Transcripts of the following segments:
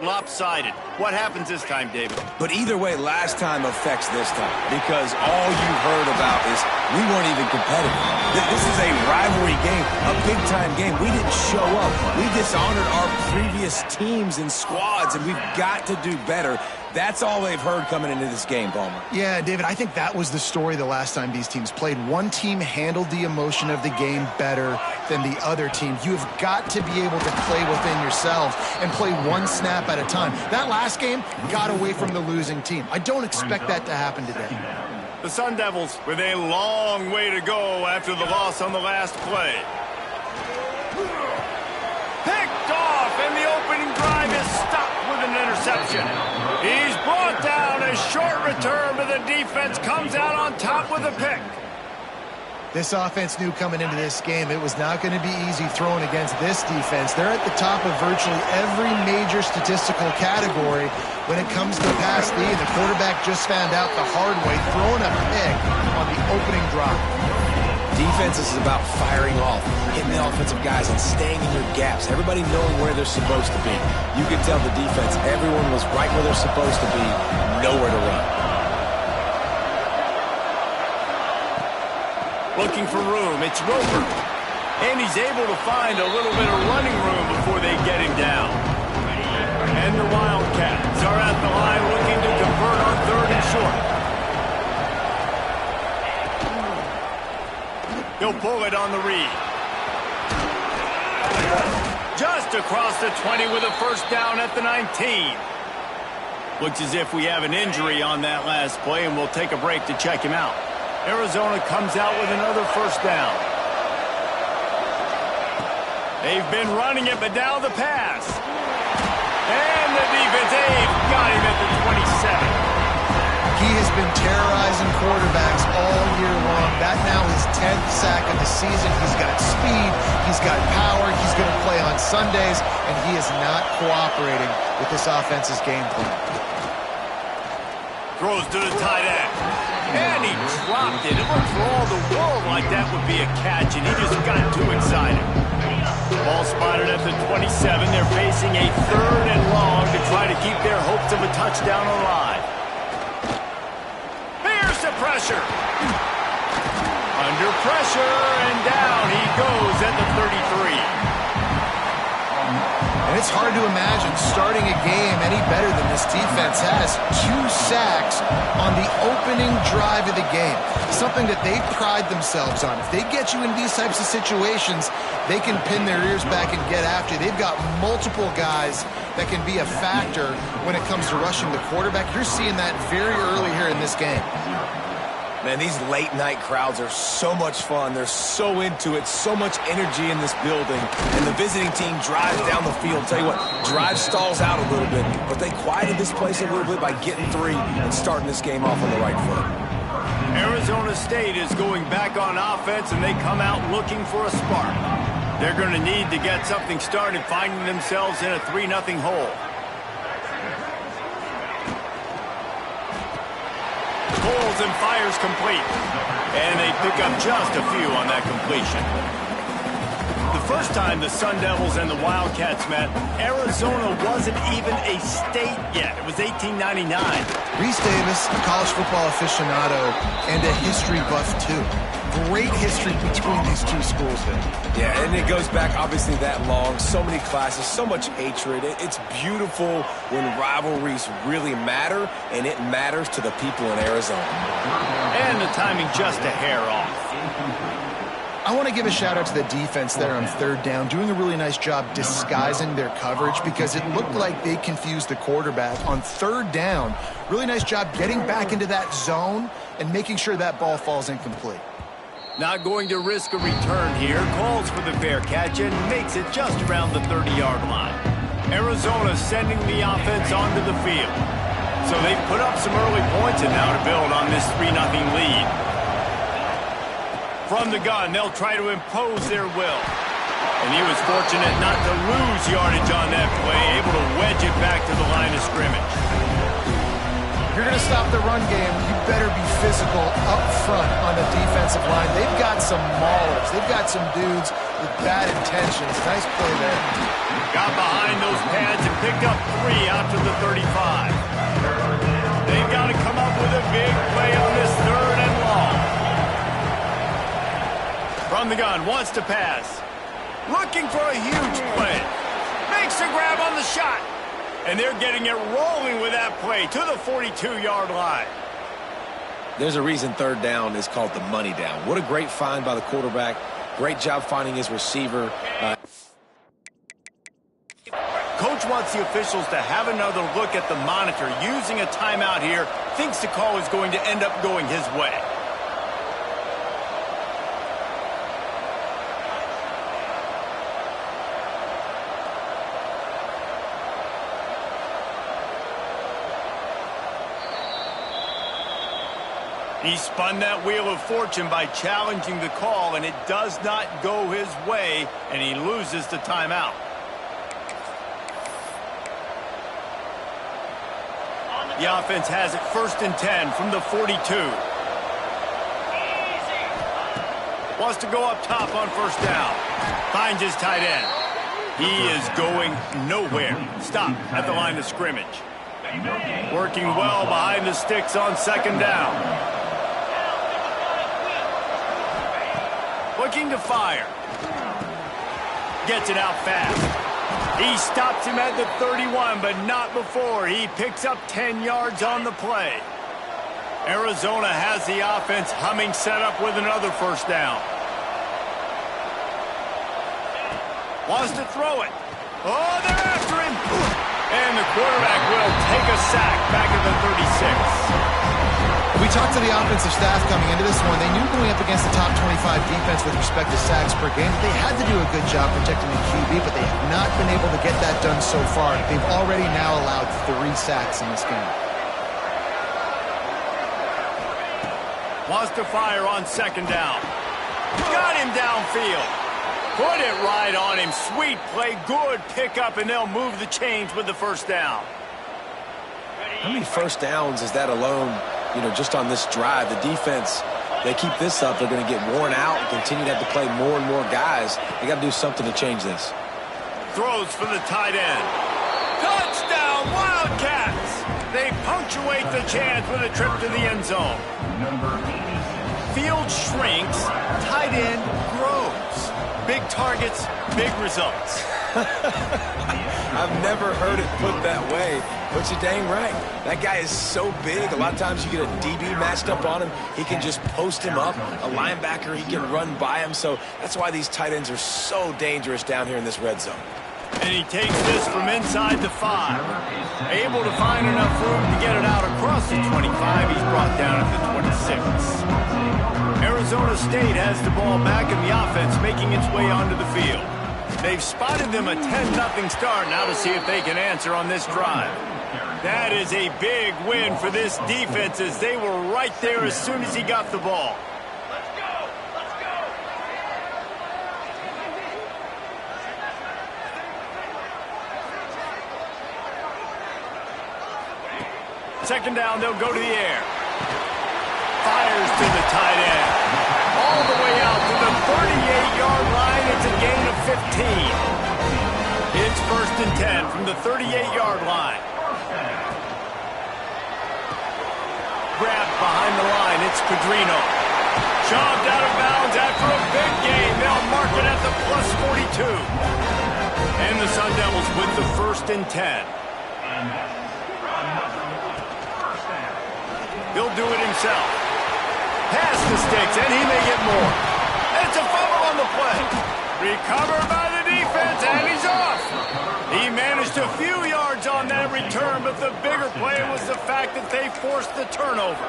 lopsided. What happens this time, David? But either way, last time affects this time, because all you've heard about is we weren't even competitive. This is a rivalry game, a big-time game. We didn't show up. We dishonored our previous teams and squads, and we've got to do better. That's all they've heard coming into this game, Palmer. Yeah, David, I think that was the story the last time these teams played. One team handled the emotion of the game better than the other team. You have got to be able to play within yourselves and play one snap at a time. That last game got away from the losing team. I don't expect that to happen today. The Sun Devils with a long way to go after the loss on the last play. Picked off, and the opening drive is stopped with an interception. He's brought down. A short return, but the defense comes out on top with a pick. This offense knew coming into this game it was not going to be easy throwing against this defense. They're at the top of virtually every major statistical category when it comes to pass D. The quarterback just found out the hard way, throwing a pick on the opening drive. Defense is about firing off, hitting the offensive guys, and staying in your gaps. Everybody knowing where they're supposed to be. You can tell the defense, everyone was right where they're supposed to be, nowhere to run. Looking for room, it's Roper. And he's able to find a little bit of running room before they get him down. And the Wildcats are at the line looking to convert on 3rd and short. He'll pull it on the read. Just across the 20 with a first down at the 19. Looks as if we have an injury on that last play, and we'll take a break to check him out. Arizona comes out with another first down. They've been running it, but now the pass. And the defense, got him at the 27. He has been terrorizing quarterbacks all year long. That now his 10th sack of the season. He's got speed. He's got power. He's going to play on Sundays, and he is not cooperating with this offense's game plan. Throws to the tight end. And he dropped it. It looked for all the world like that would be a catch, and he just got too excited. Ball spotted at the 27. They're facing a 3rd and long to try to keep their hopes of a touchdown alive. Here's the pressure. Under pressure, and down he goes at the 33. And it's hard to imagine starting a game any better than this defense has. 2 sacks on the opening drive of the game. Something that they pride themselves on. If they get you in these types of situations, they can pin their ears back and get after you. They've got multiple guys that can be a factor when it comes to rushing the quarterback. You're seeing that very early here in this game. Man, these late-night crowds are so much fun. They're so into it, so much energy in this building. And the visiting team drives down the field. Tell you what, drive stalls out a little bit, but they quieted this place a little bit by getting 3 and starting this game off on the right foot. Arizona State is going back on offense, and they come out looking for a spark. They're going to need to get something started, finding themselves in a 3-0 hole. Pulls and fires complete. And they pick up just a few on that completion. The first time the Sun Devils and the Wildcats met, Arizona wasn't even a state yet. It was 1899. Reese Davis, a college football aficionado, and a history buff, too. Great history between these two schools. Yeah, and it goes back obviously that long. So many classes, so much hatred. It's beautiful when rivalries really matter, and it matters to the people in Arizona. And the timing just a hair off. I want to give a shout out to the defense there on 3rd down, doing a really nice job disguising their coverage because it looked like they confused the quarterback on 3rd down. Really nice job getting back into that zone and making sure that ball falls incomplete. Not going to risk a return here. Calls for the fair catch and makes it just around the 30-yard line. Arizona sending the offense onto the field. So they've put up some early points and now to build on this 3-0 lead. From the gun, they'll try to impose their will. And he was fortunate not to lose yardage on that play, able to wedge it back to the line of scrimmage. If you're going to stop the run game, you better be physical up front on the defensive line. They've got some maulers. They've got some dudes with bad intentions. Nice play there. Got behind those pads and picked up 3 out to the 35. They've got to come up with a big play on this 3rd and long. From the gun, wants to pass. Looking for a huge play. Makes a grab on the shot. And they're getting it rolling with that play to the 42-yard line. There's a reason 3rd down is called the money down. What a great find by the quarterback. Great job finding his receiver. Coach wants the officials to have another look at the monitor. Using a timeout here, thinks the call is going to end up going his way. He spun that wheel of fortune by challenging the call, and it does not go his way, and he loses the timeout. The offense has it 1st and 10 from the 42. Wants to go up top on 1st down. Finds his tight end. He is going nowhere. Stop at the line of scrimmage. Working well behind the sticks on 2nd down. Looking to fire. Gets it out fast. He stops him at the 31, but not before. He picks up 10 yards on the play. Arizona has the offense humming, set up with another 1st down. Wants to throw it. Oh, they're after him. And the quarterback will take a sack back at the 36. We talked to the offensive staff coming into this one. They knew going up against the top 25 defense with respect to sacks per game, they had to do a good job protecting the QB, but they have not been able to get that done so far. They've already now allowed 3 sacks in this game. Wants to fire on 2nd down. Got him downfield. Put it right on him. Sweet play, good pickup, and they'll move the chains with the 1st down. How many 1st downs is that alone? Just on this drive, the defense, they keep this up, they're going to get worn out and continue to have to play more and more guys. They got to do something to change this. Throws for the tight end. Touchdown, Wildcats! They punctuate the chance with a trip to the end zone. Field shrinks, tight end grows. Big targets, big results. I've never heard it put that way, but you're dang right. That guy is so big. A lot of times you get a DB matched up on him. He can just post him up. A linebacker, he can run by him. So that's why these tight ends are so dangerous down here in this red zone. And he takes this from inside the 5. Able to find enough room to get it out across the 25. He's brought down at the 26. Arizona State has the ball back in the offense, making its way onto the field. They've spotted them a 10-0 start. Now to see if they can answer on this drive. That is a big win for this defense, as they were right there as soon as he got the ball. Let's go! Let's go! 2nd down, they'll go to the air. Fires to the tight end. All the way out to the 38-yard line. It's a gain of 15. It's 1st and 10 from the 38-yard line. Grabbed behind the line. It's Pedrino. Shoved out of bounds after a big gain. They'll mark it at the plus 42. And the Sun Devils with the 1st and 10. He'll do it himself. Pass the sticks, and he may get more. It's a fumble on the play. Recovered by the defense, and he's off. He managed a few yards on that return, but the bigger play was the fact that they forced the turnover.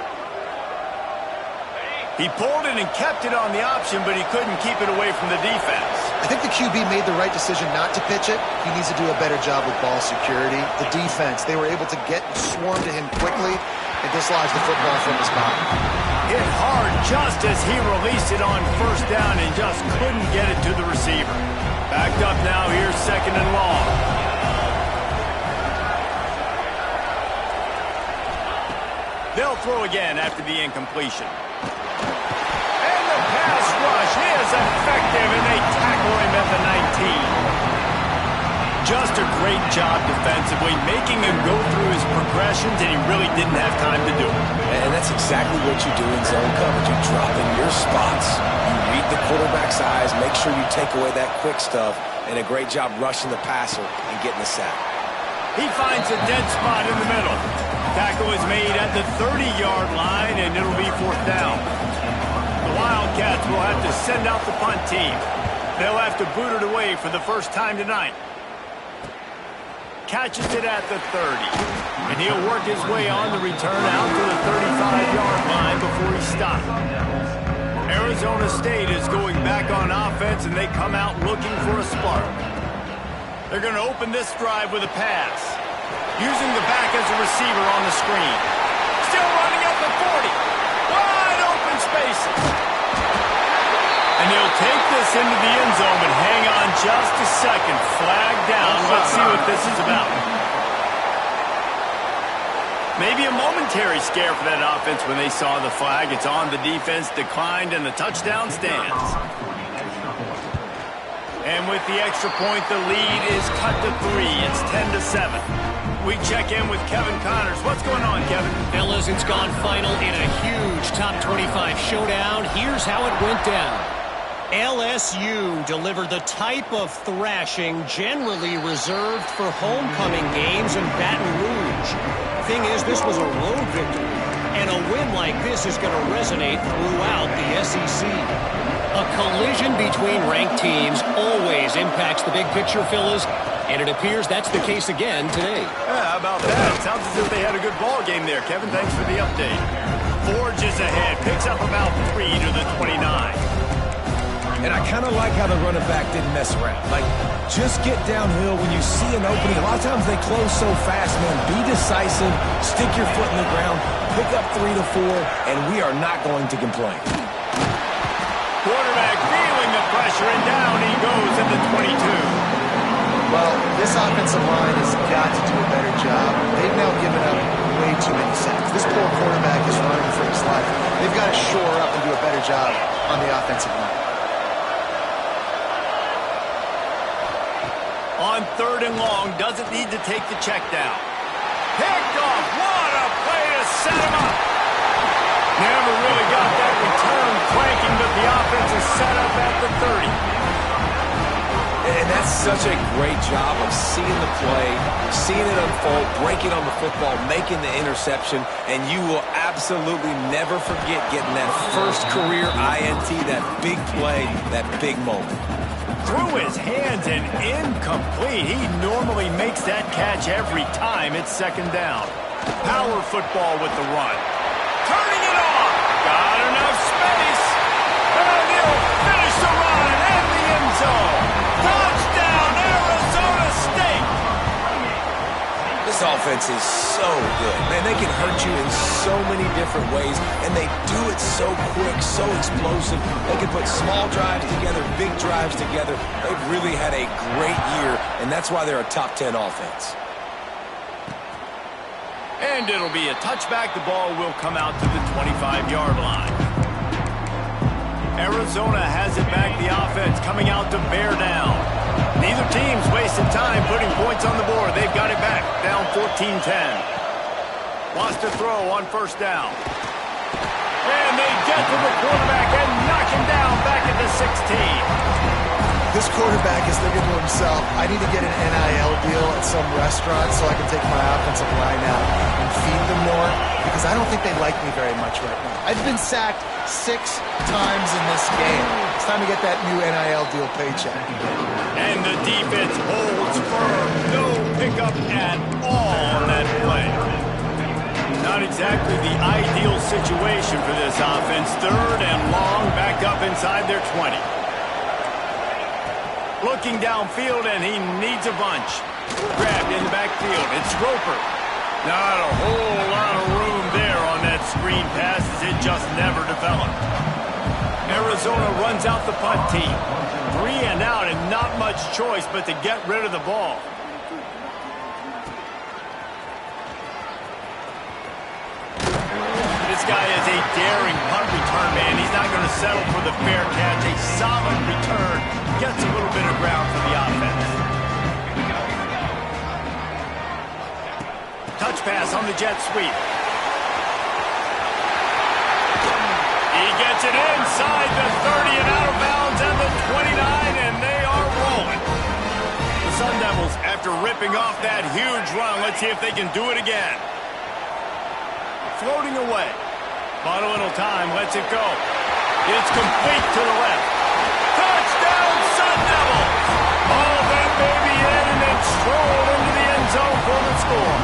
He pulled it and kept it on the option, but he couldn't keep it away from the defense. I think the QB made the right decision not to pitch it. He needs to do a better job with ball security. The defense, they were able to get and swarm to him quickly and dislodge the football from his body. Hit hard just as he released it on 1st down and just couldn't get it to the receiver. Backed up now, here's 2nd and long. They'll throw again after the incompletion. And the pass rush is effective, and they tackle him at the 19. Just a great job defensively, making him go through his progressions, and he really didn't have time to do it. And that's exactly what you do in zone coverage. You drop in your spots, you read the quarterback's eyes, make sure you take away that quick stuff, and a great job rushing the passer and getting the sack. He finds a dead spot in the middle. Tackle is made at the 30-yard line, and it'll be 4th down. The Wildcats will have to send out the punt team. They'll have to boot it away for the first time tonight. Catches it at the 30. And he'll work his way on the return out to the 35-yard line before he stopped. Arizona State is going back on offense, and they come out looking for a spark. They're going to open this drive with a pass. Using the back as a receiver on the screen. Still running up the 40. Wide open spaces. And he'll take this into the end zone, but hang on just a second. Flag down. Let's see what this is about. Maybe a momentary scare for that offense when they saw the flag. It's on, the defense declined, and the touchdown stands. And with the extra point, the lead is cut to 3. It's 10-7. We check in with Kevin Connors. What's going on, Kevin? Fellas, it's gone final in a huge top 25 showdown. Here's how it went down. LSU delivered the type of thrashing generally reserved for homecoming games in Baton Rouge. Thing is, this was a road victory, and a win like this is going to resonate throughout the SEC. A collision between ranked teams always impacts the big picture, fellas, and it appears that's the case again today. How about that? Sounds as if they had a good ball game there, Kevin. Thanks for the update. Forges ahead, picks up about 3 to the 29. And I kind of like how the running back didn't mess around. Like, just get downhill when you see an opening. A lot of times they close so fast, man. Be decisive, stick your foot in the ground, pick up 3 to 4, and we are not going to complain. Quarterback feeling the pressure, and down he goes at the 22. Well, this offensive line has got to do a better job. They've now given up way too many sacks. This poor quarterback is running for his life. They've got to shore up and do a better job on the offensive line. On 3rd and long, doesn't need to take the check down. Picked off. What a play to set him up. Never really got that return cranking, but the offense is set up at the 30. And that's such a great job of seeing the play, seeing it unfold, breaking on the football, making the interception, and you will absolutely never forget getting that first career INT, that big play, that big moment. Through his hands and incomplete. He normally makes that catch every time. It's 2nd down. Power football with the run. Turning it on. Got enough space. And he'll finish the run in the end zone. Touchdown, Arizona State. This offense is so good. Man, they can hurt you in so many different ways, and they do it so quick, so explosive. They can put small drives together, big drives together. They've really had a great year, and that's why they're a top 10 offense. And it'll be a touchback. The ball will come out to the 25-yard line. Arizona has it back. The offense coming out to bear down. Neither team's wasting time putting points on the board. They've got it back, down 14-10. Wants to throw on 1st down. And they get to the quarterback and knock him down back at the 16. This quarterback is thinking to himself, I need to get an NIL deal at some restaurant so I can take my offensive line out and feed them more, because I don't think they like me very much right now. I've been sacked 6 times in this game. It's time to get that new NIL deal paycheck. And the defense holds firm. No pickup at all on that play. Not exactly the ideal situation for this offense. 3rd and long, back up inside their 20. Looking downfield, and he needs a bunch. Grabbed in the backfield. It's Roper. Not a whole lot of room there on that screen pass, as it just never developed. Arizona runs out the punt team. 3 and out, and not much choice but to get rid of the ball. daring punt return, man. He's not going to settle for the fair catch. A solid return gets a little bit of ground for the offense. Touch pass on the jet sweep. He gets it inside the 30 and out of bounds at the 29, and they are rolling. The Sun Devils, after ripping off that huge run, let's see if they can do it again. Floating away. Bought a little time, lets it go. It's complete to the left. Touchdown, Sun Devils! All that baby in and then stroll into the end zone for the score.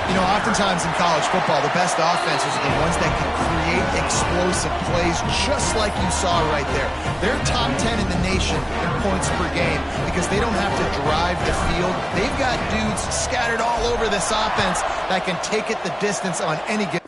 You know, oftentimes in college football, the best offenses are the ones that can create explosive plays, just like you saw right there. They're top 10 in the nation in points per game because they don't have to drive the field. They've got dudes scattered all over this offense that can take it the distance on any given.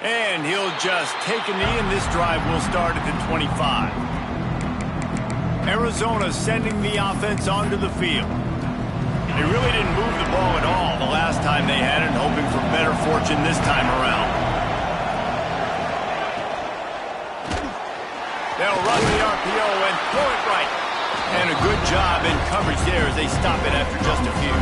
And he'll just take a knee, and this drive will start at the 25. Arizona sending the offense onto the field. They really didn't move the ball at all the last time they had it, hoping for better fortune this time around. They'll run the RPO and throw it right. And a good job in coverage there as they stop it after just a few.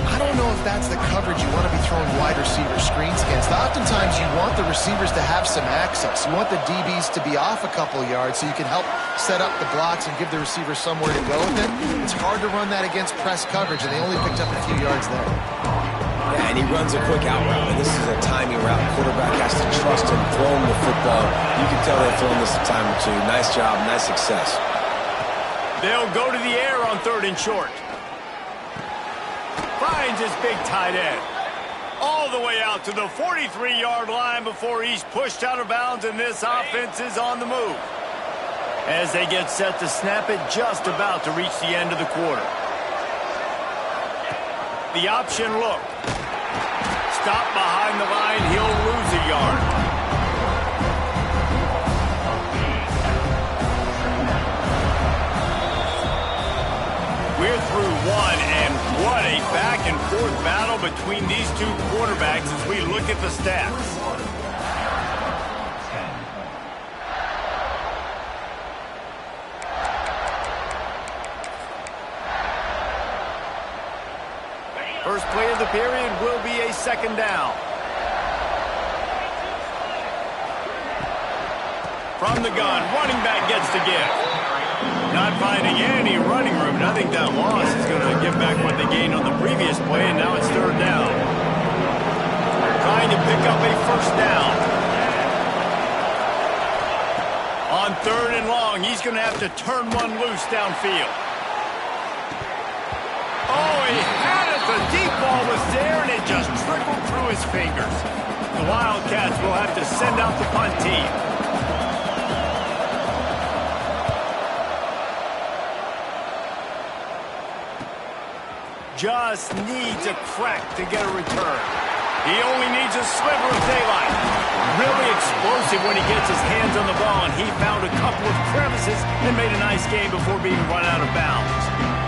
I don't know if that's the coverage you want to be throwing wide receiver screens against. Oftentimes you want the receivers to have some access. You want the DBs to be off a couple yards so you can help set up the blocks and give the receiver somewhere to go with it. It's hard to run that against press coverage, and they only picked up a few yards there. Yeah, and he runs a quick out route, and this is a timing route. Quarterback has to trust him, throw him the football. You can tell they've thrown this a time or two. Nice job, nice success. They'll go to the air on 3rd and short. Finds his big tight end. All the way out to the 43-yard line before he's pushed out of bounds, and this offense is on the move. As they get set to snap it, just about to reach the end of the quarter. The option look. Stop behind the line, he'll lose a yard. back-and-forth battle between these two quarterbacks as we look at the stats. First play of the period will be a second down. From the gun, running back gets to give. Not finding any running room. I think that loss is going to give back what they gained on the previous play, and now it's third down. Trying to pick up a first down. On third and long, he's going to have to turn one loose downfield. Oh, he had it. The deep ball was there, and it just trickled through his fingers. The Wildcats will have to send out the punt team. Just needs a crack to get a return. He only needs a sliver of daylight. Really explosive when he gets his hands on the ball, and he found a couple of crevices and made a nice game before being run out of bounds.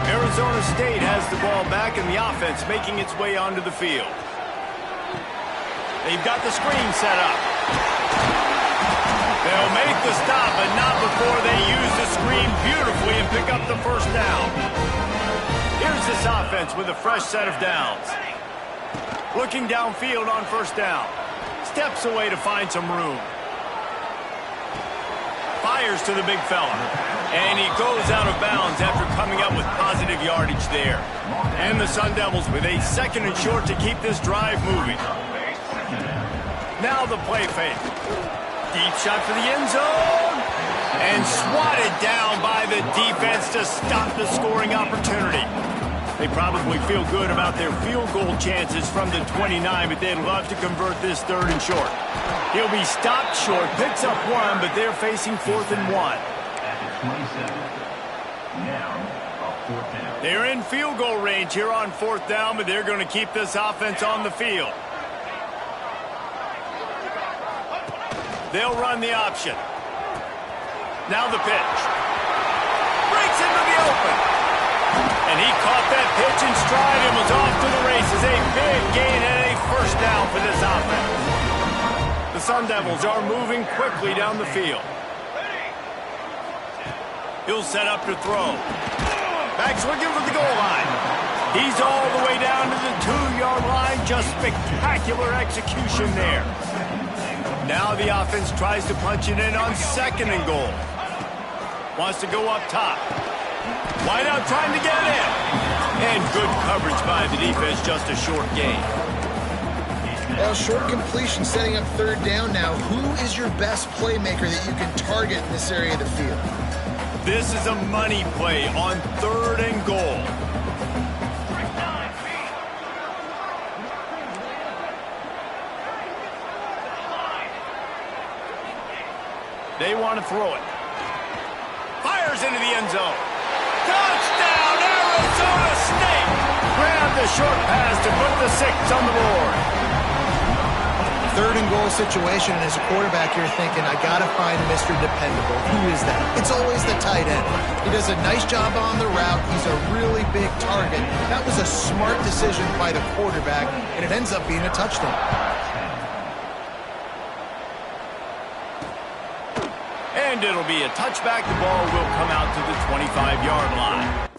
Arizona State has the ball back, and the offense making its way onto the field. They've got the screen set up. They'll make the stop, but not before they use the screen beautifully and pick up the first down. Here's this offense with a fresh set of downs. Looking downfield on first down. Steps away to find some room. Fires to the big fella. And he goes out of bounds after coming up with positive yardage there. And the Sun Devils with a second and short to keep this drive moving. Now the play fake. Deep shot for the end zone. And swatted down by the defense to stop the scoring opportunity. They probably feel good about their field goal chances from the 29, but they'd love to convert this third and short. He'll be stopped short, picks up one, but they're facing 4th and 1. They're in field goal range here on 4th down, but they're going to keep this offense on the field. They'll run the option. Now the pitch. Breaks into the open. And he caught that pitch in stride and was off to the races. A big gain and a first down for this offense. The Sun Devils are moving quickly down the field. He'll set up to throw. Back's looking for the goal line. He's all the way down to the 2-yard line. Just spectacular execution there. Now the offense tries to punch it in on 2nd and goal. Wants to go up top. Wide out trying to get it in. And good coverage by the defense, just a short gain. Well, short completion setting up third down now. Who is your best playmaker that you can target in this area of the field? This is a money play on 3rd and goal. They want to throw it. Fires into the end zone. Touchdown, Arizona State! Grab the short pass to put the 6 on the board. 3rd and goal situation, and as a quarterback, you're thinking, I got to find Mr. Dependable. Who is that? It's always the tight end. He does a nice job on the route. He's a really big target. That was a smart decision by the quarterback, and it ends up being a touchdown. And it'll be a touchback. The ball will come out to the 25-yard line.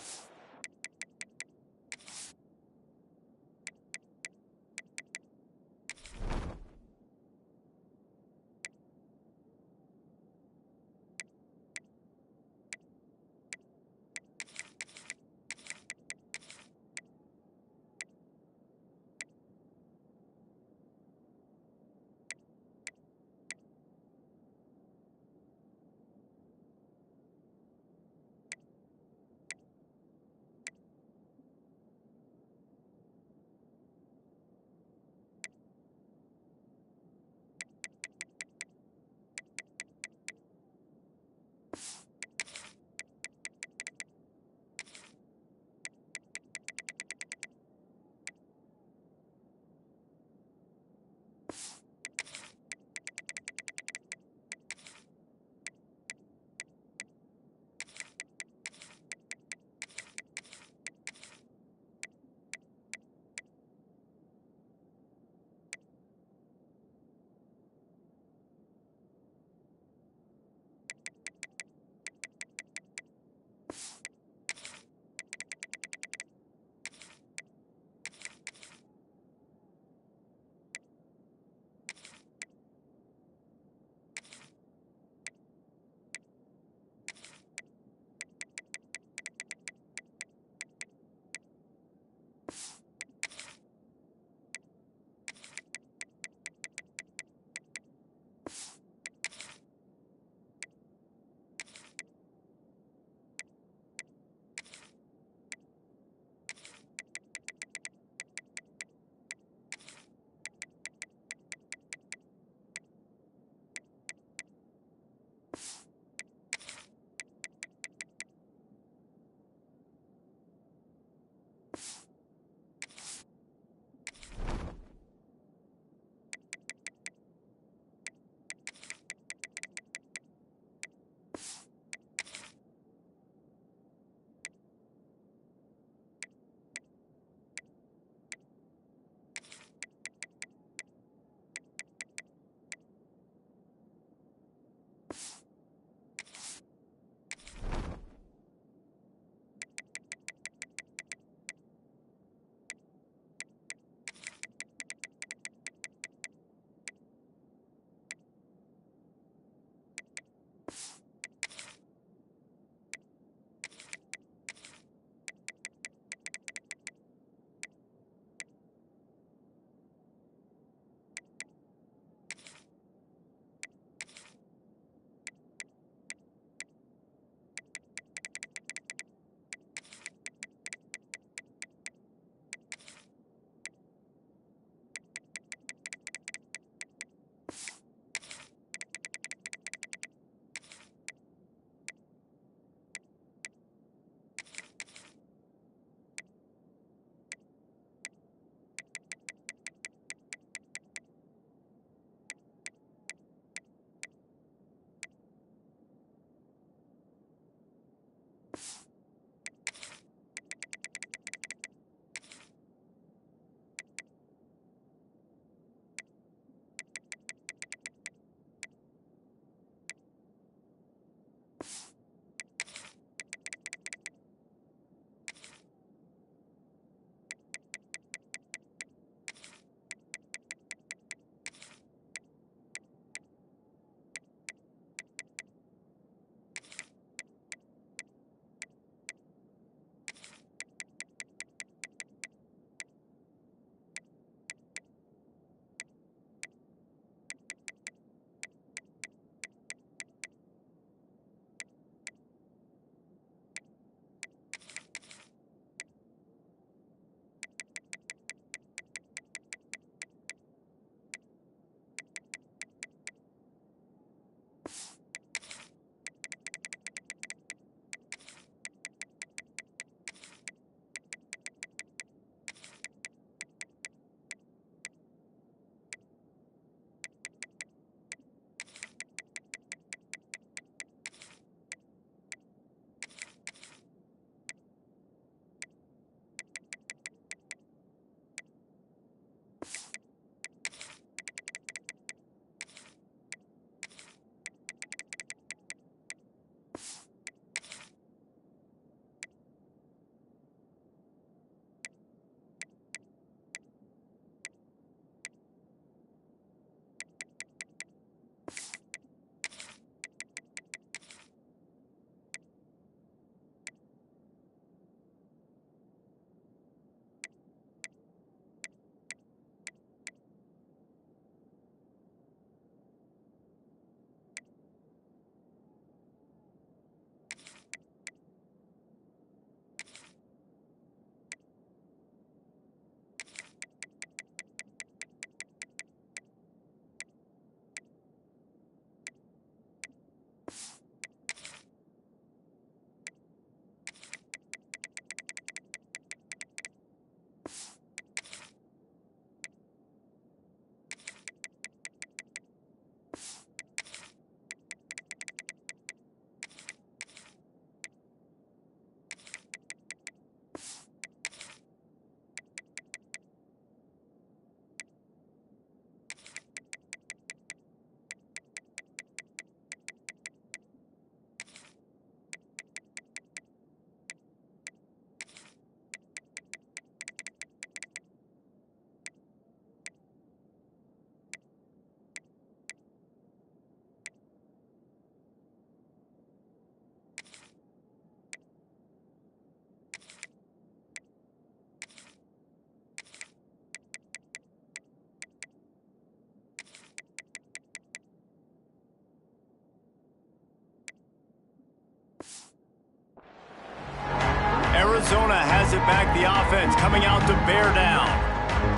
Zona has it back. The offense coming out to bear down.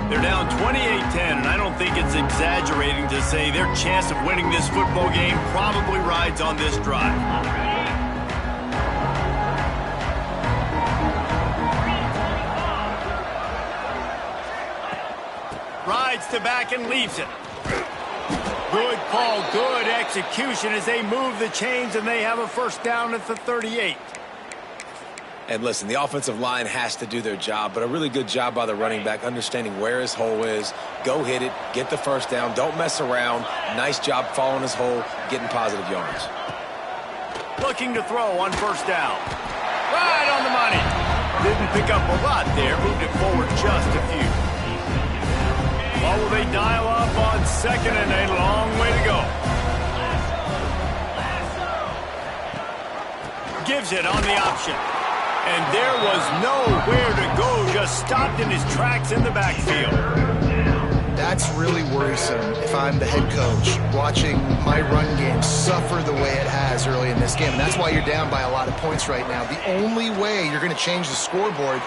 They're down 28-10, and I don't think it's exaggerating to say their chance of winning this football game probably rides on this drive. Rides to back and leaves it. Good call, good execution as they move the chains, and they have a first down at the 38. And listen, the offensive line has to do their job, but a really good job by the running back, understanding where his hole is. Go hit it, get the first down, don't mess around. Nice job following his hole, getting positive yards. Looking to throw on first down. Right on the money. Didn't pick up a lot there, moved it forward just a few. What will they dial up on second and a long way to go? Gives it on the option. And there was nowhere to go, just stopped in his tracks in the backfield. That's really worrisome if I'm the head coach watching my run game suffer the way it has early in this game. And that's why you're down by a lot of points right now. The only way you're going to change the scoreboard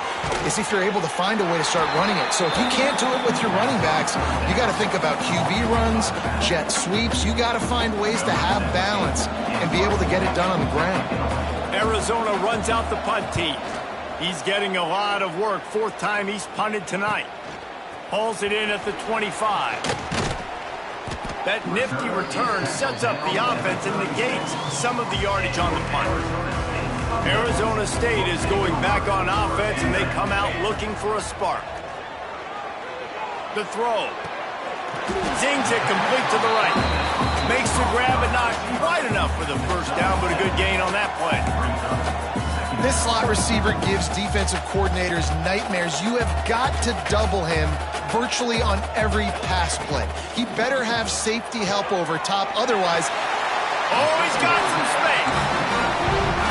is if you're able to find a way to start running it. So if you can't do it with your running backs, you got to think about QB runs, jet sweeps. You got to find ways to have balance and be able to get it done on the ground. Arizona runs out the punt team. He's getting a lot of work. Fourth time he's punted tonight. Hauls it in at the 25. That nifty return sets up the offense and negates some of the yardage on the punt. Arizona State is going back on offense, and they come out looking for a spark. The throw. Zings it complete to the right. Makes the grab, but not quite enough for the first down, but a good gain on that play. This slot receiver gives defensive coordinators nightmares. You have got to double him virtually on every pass play. He better have safety help over top, otherwise... Oh, he's got some space.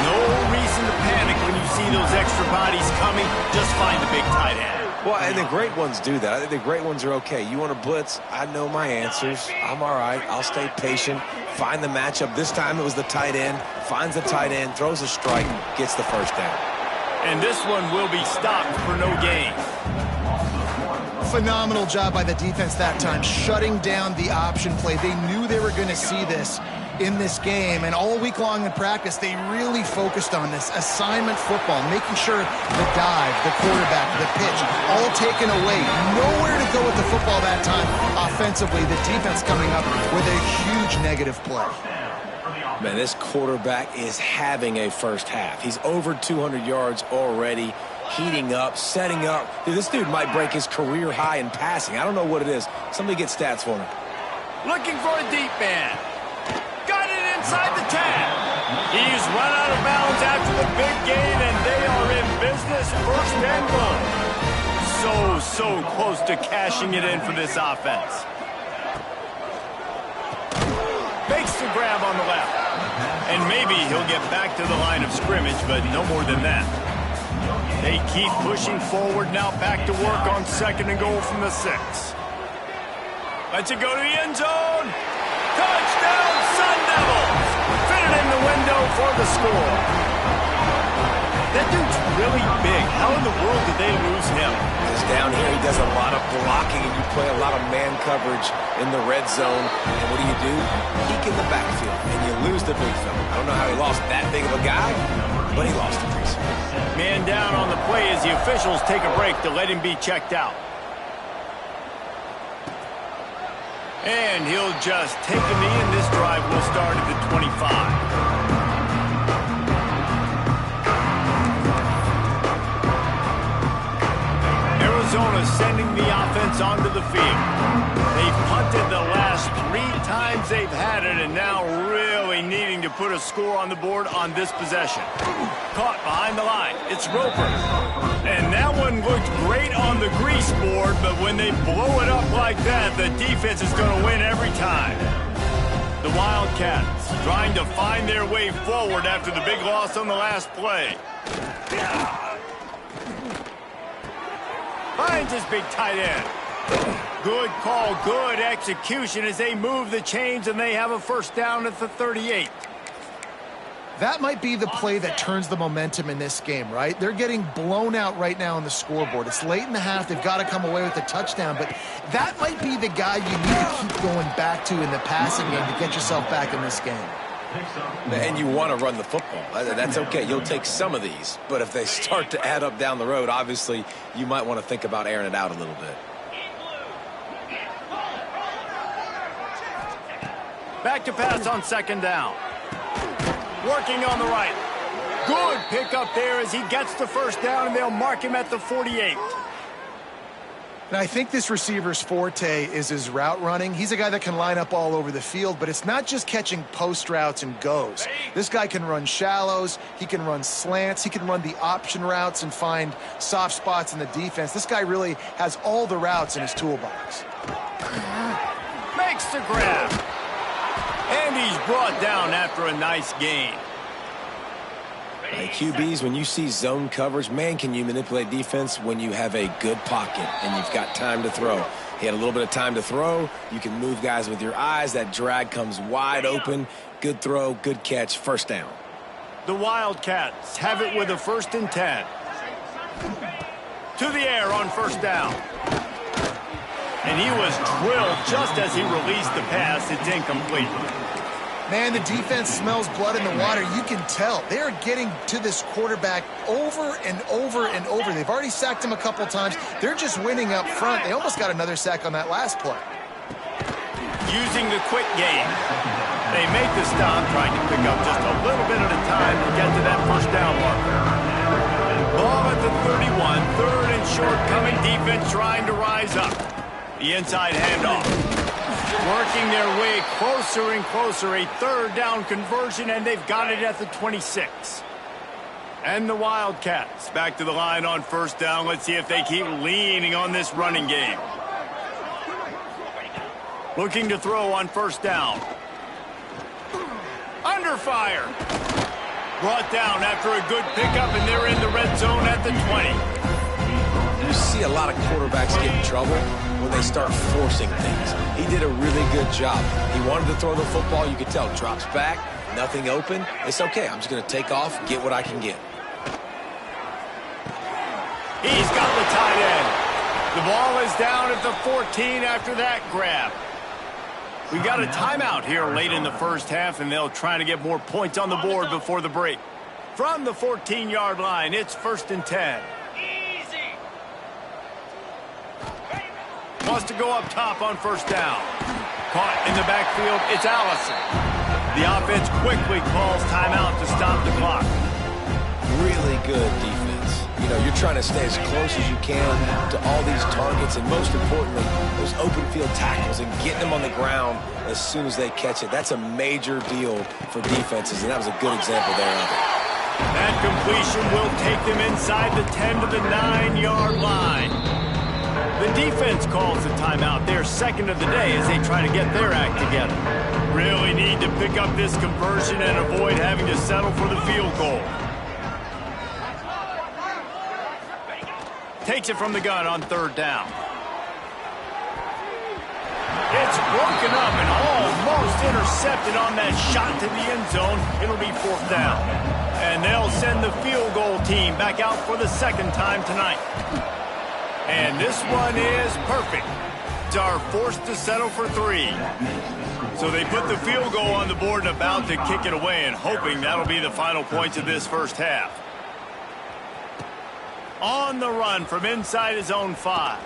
No reason to panic when you see those extra bodies coming. Just find the big tight end. Well, and the great ones do that. I think the great ones are okay. You want to blitz? I know my answers. I'm all right. I'll stay patient. Find the matchup. This time it was the tight end. Finds the tight end, throws a strike, gets the first down. And this one will be stopped for no gain. Phenomenal job by the defense that time, shutting down the option play. They knew they were going to see this in this game, and all week long in practice, they really focused on this assignment football, making sure the dive, the quarterback, the pitch, all taken away. Nowhere to go with the football that time offensively. The defense coming up with a huge negative play. Man, this quarterback is having a first half. He's over 200 yards already, heating up, setting up. Dude, this dude might break his career high in passing. I don't know what it is. Somebody get stats for him. Looking for a deep man. Got it inside the 10. He's run out of bounds after the big gain, and they are in business. First and goal. So close to cashing it in for this offense. Makes the grab on the left. And maybe he'll get back to the line of scrimmage, but no more than that. They keep pushing forward now, back to work on second and goal from the 6. Lets it go to the end zone. Touchdown, Sun Devils! Fitted in the window for the score. That dude's really big. How in the world did they lose him? Because down here he does a lot of blocking, and you play a lot of man coverage in the red zone. And what do? Peek in the backfield, and you lose the big fella. I don't know how he lost that big of a guy, but he lost the piece. Man down on the play as the officials take a break to let him be checked out. And he'll just take a knee, and this drive will start at the 25. Arizona sending the offense onto the field. They've punted the last 3 times they've had it, and now really needing to put a score on the board on this possession. Caught behind the line. It's Roper. And that one looked great on the grease board, but when they blow it up like that, the defense is going to win every time. The Wildcats trying to find their way forward after the big loss on the last play. Finds his big tight end. Good call, good execution as they move the chains, and they have a first down at the 38. That might be the play that turns the momentum in this game, right? They're getting blown out right now on the scoreboard. It's late in the half. They've got to come away with a touchdown, but that might be the guy you need to keep going back to in the passing game to get yourself back in this game. And you want to run the football. That's okay. You'll take some of these, but if they start to add up down the road, obviously you might want to think about airing it out a little bit. Back to pass on second down. Working on the right. Good pickup there as he gets the first down, and they'll mark him at the 48. And I think this receiver's forte is his route running. He's a guy that can line up all over the field, but it's not just catching post routes and goes. This guy can run shallows, he can run slants, he can run the option routes and find soft spots in the defense. This guy really has all the routes in his toolbox. Makes the grab. And he's brought down after a nice gain. Hey, QBs, when you see zone coverage, man, can you manipulate defense when you have a good pocket and you've got time to throw. He had a little bit of time to throw. You can move guys with your eyes. That drag comes wide open. Good throw, good catch, first down. The Wildcats have it with a 1st and 10. To the air on first down. And he was drilled just as he released the pass. It's incomplete. Man, the defense smells blood in the water. You can tell. They are getting to this quarterback over and over and over. They've already sacked him a couple times. They're just winning up front. They almost got another sack on that last play. Using the quick game. They make the stop, trying to pick up just a little bit at a time to get to that first down marker. Ball at the 31, 3rd and short, coming defense trying to rise up. The inside handoff. Working their way closer and closer. A 3rd down conversion, and they've got it at the 26. And the Wildcats back to the line on first down. Let's see if they keep leaning on this running game. Looking to throw on first down. Under fire. Brought down after a good pickup, and they're in the red zone at the 20. You see a lot of quarterbacks get in trouble when they start forcing things. He did a really good job. He wanted to throw the football. You could tell. Drops back, nothing open. It's okay. I'm just going to take off, get what I can get. He's got the tight end. The ball is down at the 14 after that grab. We got a timeout here late in the first half, and they'll try to get more points on the board before the break. From the 14-yard line, it's 1st and 10. Wants to go up top on first down. Caught in the backfield, it's Allison. The offense quickly calls timeout to stop the clock. Really good defense. You know, you're trying to stay as close as you can to all these targets, and most importantly, those open field tackles and getting them on the ground as soon as they catch it. That's a major deal for defenses, and that was a good example there of it. That completion will take them inside the 10 to the 9-yard line. The defense calls the timeout, their 2nd of the day, as they try to get their act together. Really need to pick up this conversion and avoid having to settle for the field goal. Takes it from the gun on 3rd down. It's broken up and almost intercepted on that shot to the end zone. It'll be 4th down. And they'll send the field goal team back out for the 2nd time tonight. And this one is perfect. Are forced to settle for 3. So they put the field goal on the board and about to kick it away, and hoping that'll be the final points of this first half. On the run from inside his own 5.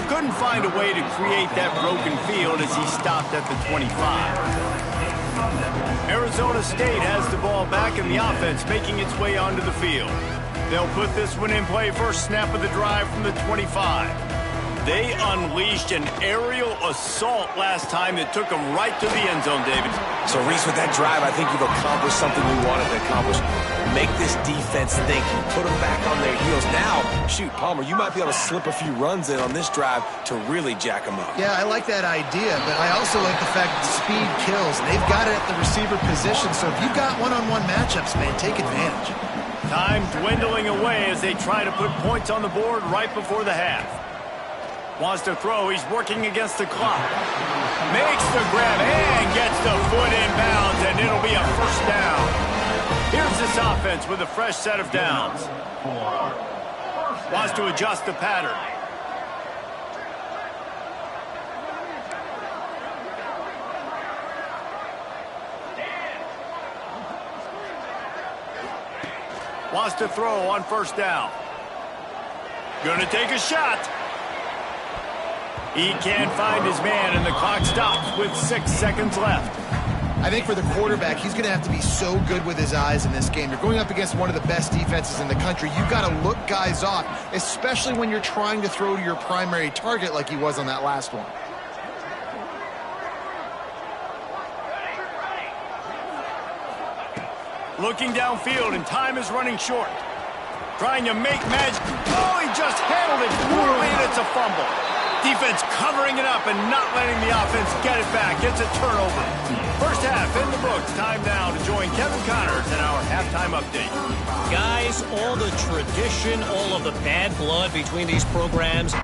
Couldn't find a way to create that broken field as he stopped at the 25. Arizona State has the ball back, and the offense making its way onto the field. They'll put this one in play, first snap of the drive from the 25. They unleashed an aerial assault last time that took them right to the end zone, David. So, Reese, with that drive, I think you've accomplished something you wanted to accomplish. Make this defense think. You put them back on their heels. Now, shoot, Palmer, you might be able to slip a few runs in on this drive to really jack them up. Yeah, I like that idea, but I also like the fact that speed kills. They've got it at the receiver position, so if you've got one-on-one matchups, man, take advantage. Time dwindling away as they try to put points on the board right before the half. Wants to throw. He's working against the clock. Makes the grab and gets the foot in bounds, and this offense with a fresh set of downs. Wants to adjust the pattern. Wants to throw on first down. Gonna take a shot. He can't find his man, and the clock stops with 6 seconds left. I think for the quarterback, he's going to have to be so good with his eyes in this game. You're going up against one of the best defenses in the country. You've got to look guys off, especially when you're trying to throw to your primary target like he was on that last one. Looking downfield, and time is running short. Trying to make magic. Oh, he just handled it poorly, and it's a fumble. Defense covering it up and not letting the offense get it back. Gets a turnover. First half in the books. Time now to join Kevin Connors in our halftime update. Guys, all the tradition, all of the bad blood between these programs.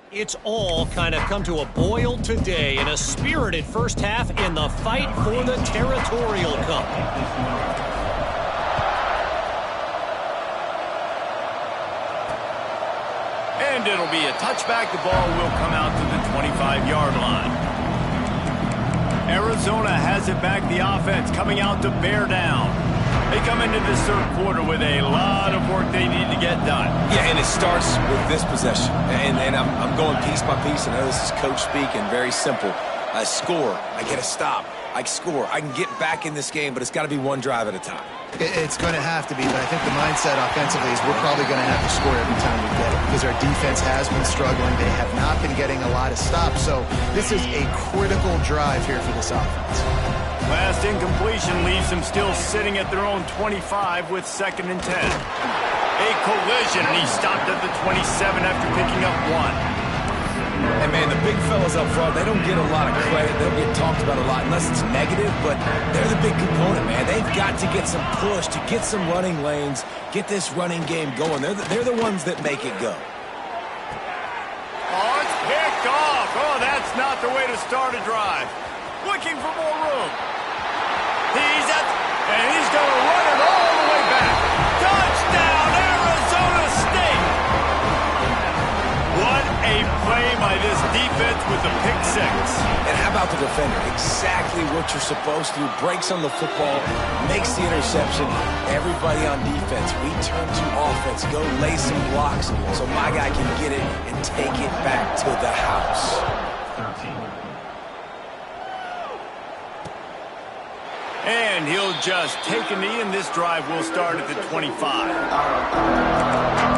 It's all kind of come to a boil today in a spirited first half in the fight for the Territorial Cup. And it'll be a touchback. The ball will come out to the 25-yard line. Arizona has it back. The offense coming out to bear down. They come into this third quarter with a lot of work they need to get done. Yeah, and it starts with this possession. And I'm going piece by piece. I know this is coach speak and very simple. I score. I get a stop. I score. I can get back in this game, but it's got to be one drive at a time. It's going to have to be, but I think the mindset offensively is we're probably going to have to score every time we get it because our defense has been struggling. They have not been getting a lot of stops, so this is a critical drive here for this offense. Last incompletion leaves them still sitting at their own 25 with 2nd and 10. A collision, and he stopped at the 27 after picking up 1. And, man, the big fellas up front, they don't get a lot of credit. They don't get talked about a lot unless it's negative, but they're the big component, man. They've got to get some push, to get some running lanes, get this running game going. They're the ones that make it go. Oh, it's picked off. Oh, that's not the way to start a drive. Looking for more room. And he's going to run it all the way back. Touchdown, Arizona State! What a play by this defense with the pick six. And how about the defender? Exactly what you're supposed to do. Breaks on the football, makes the interception. Everybody on defense, we turn to offense. Go lay some blocks so my guy can get it and take it back to the house. And he'll just take a knee, and this drive will start at the 25.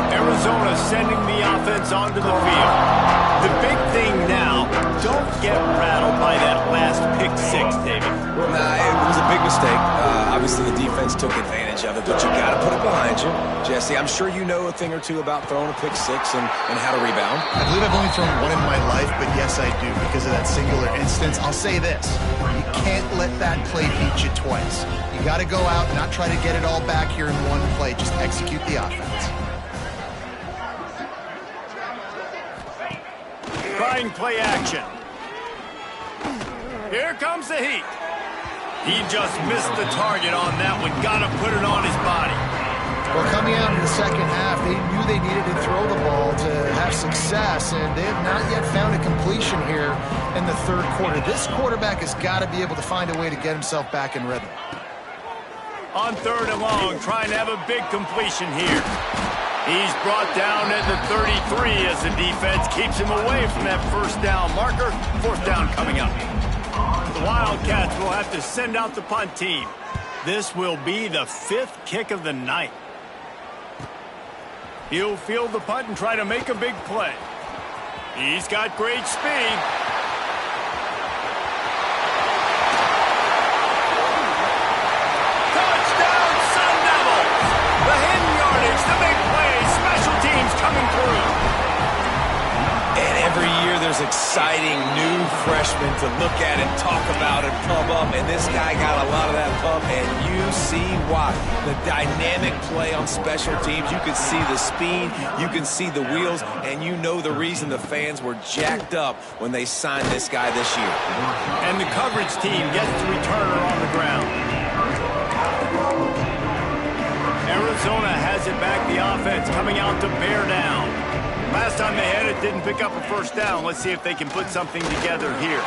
Arizona sending the offense onto the field. The big thing now, don't get rattled by that last pick six, David. Nah, it was a big mistake. Obviously, the defense took advantage of it, but you got to put it behind you. Jesse, I'm sure you know a thing or two about throwing a pick six and how to rebound. I believe I've only thrown one in my life, but yes, I do because of that singular instance. I'll say this. You can't let that play beat you twice. You got to go out and not try to get it all back here in one play. Just execute the offense. Trying play action. Here comes the heat. He just missed the target on that one. Got to put it on his body. Well, coming out in the second half, they knew they needed to throw the ball to have success, and they have not yet found a completion here in the third quarter. This quarterback has got to be able to find a way to get himself back in rhythm. On third and long, trying to have a big completion here. He's brought down at the 33 as the defense keeps him away from that first down marker. Fourth down coming up. The Wildcats will have to send out the punt team. This will be the fifth kick of the night. He'll field the punt and try to make a big play. He's got great speed. Touchdown, Sun Devils! The hidden yardage, the big play, special teams coming through. And every year there's exciting new freshmen to look at and talk about and pump up. And this guy got a lot of that pump, and you see why. The dynamic play on special teams. You can see the speed, you can see the wheels, and you know the reason the fans were jacked up when they signed this guy this year. And the coverage team gets the returner on the ground. Arizona has it back, the offense coming out to bear down. Last time they had it, didn't pick up a first down. Let's see if they can put something together here.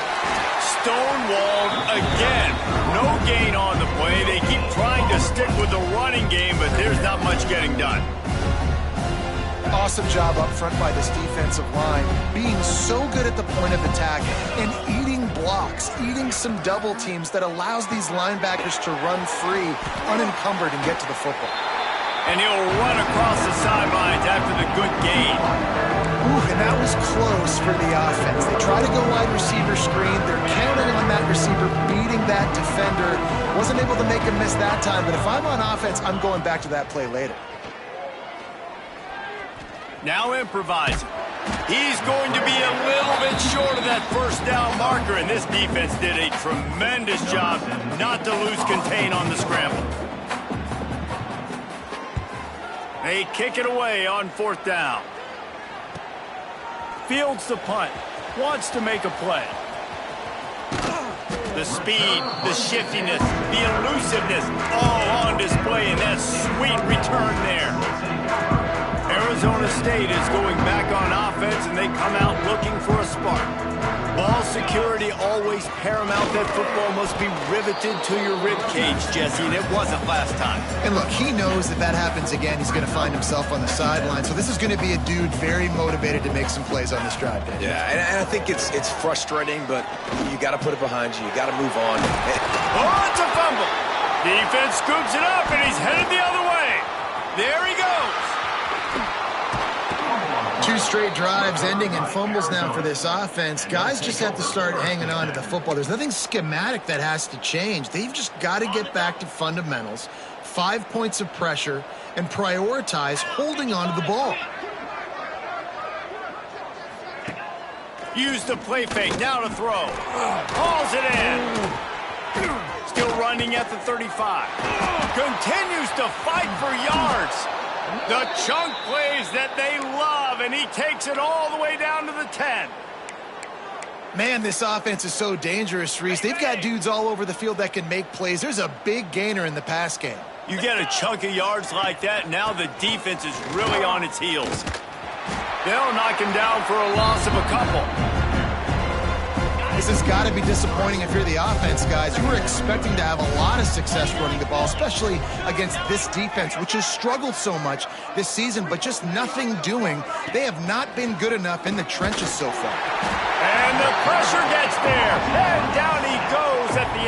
Stonewalled again. No gain on the play. They keep trying to stick with the running game, but there's not much getting done. Awesome job up front by this defensive line, being so good at the point of attack and eating blocks, eating some double teams that allows these linebackers to run free, unencumbered, and get to the football. And he'll run across the sidelines after the good gain. Ooh, and that was close for the offense. They try to go wide receiver screen. They're counting on that receiver beating that defender. Wasn't able to make him miss that time, but if I'm on offense, I'm going back to that play later. Now improvising. He's going to be a little bit short of that first down marker, and this defense did a tremendous job not to lose contain on the scramble. They kick it away on fourth down. Fields the punt. Wants to make a play. The speed, the shiftiness, the elusiveness, all on display in that sweet return there. Arizona State is going back on offense, and they come out looking for a spark. Ball security always paramount. That football must be riveted to your rib cage, Jesse, and it wasn't last time. And look, he knows that that happens again. He's going to find himself on the sideline. So this is going to be a dude very motivated to make some plays on this drive. Yeah, and I think it's frustrating, but you got to put it behind you. You got to move on. Oh, it's a fumble. Defense scoops it up, and he's headed the other way. There he goes. Two straight drives ending in fumbles now for this offense. Guys just have to start hanging on to the football. There's nothing schematic that has to change. They've just got to get back to fundamentals, 5 points of pressure, and prioritize holding on to the ball. Use the play fake, now to throw. Hauls it in. Still running at the 35. Continues to fight for yards. The chunk plays that they love, and he takes it all the way down to the 10. Man, this offense is so dangerous, Reese. They've got dudes all over the field that can make plays. There's a big gainer in the pass game. You get a chunk of yards like that, now the defense is really on its heels. They'll knock him down for a loss of a couple. This has got to be disappointing if you're the offense, guys. You were expecting to have a lot of success running the ball, especially against this defense, which has struggled so much this season, but just nothing doing. They have not been good enough in the trenches so far. And the pressure gets there. And down he goes at the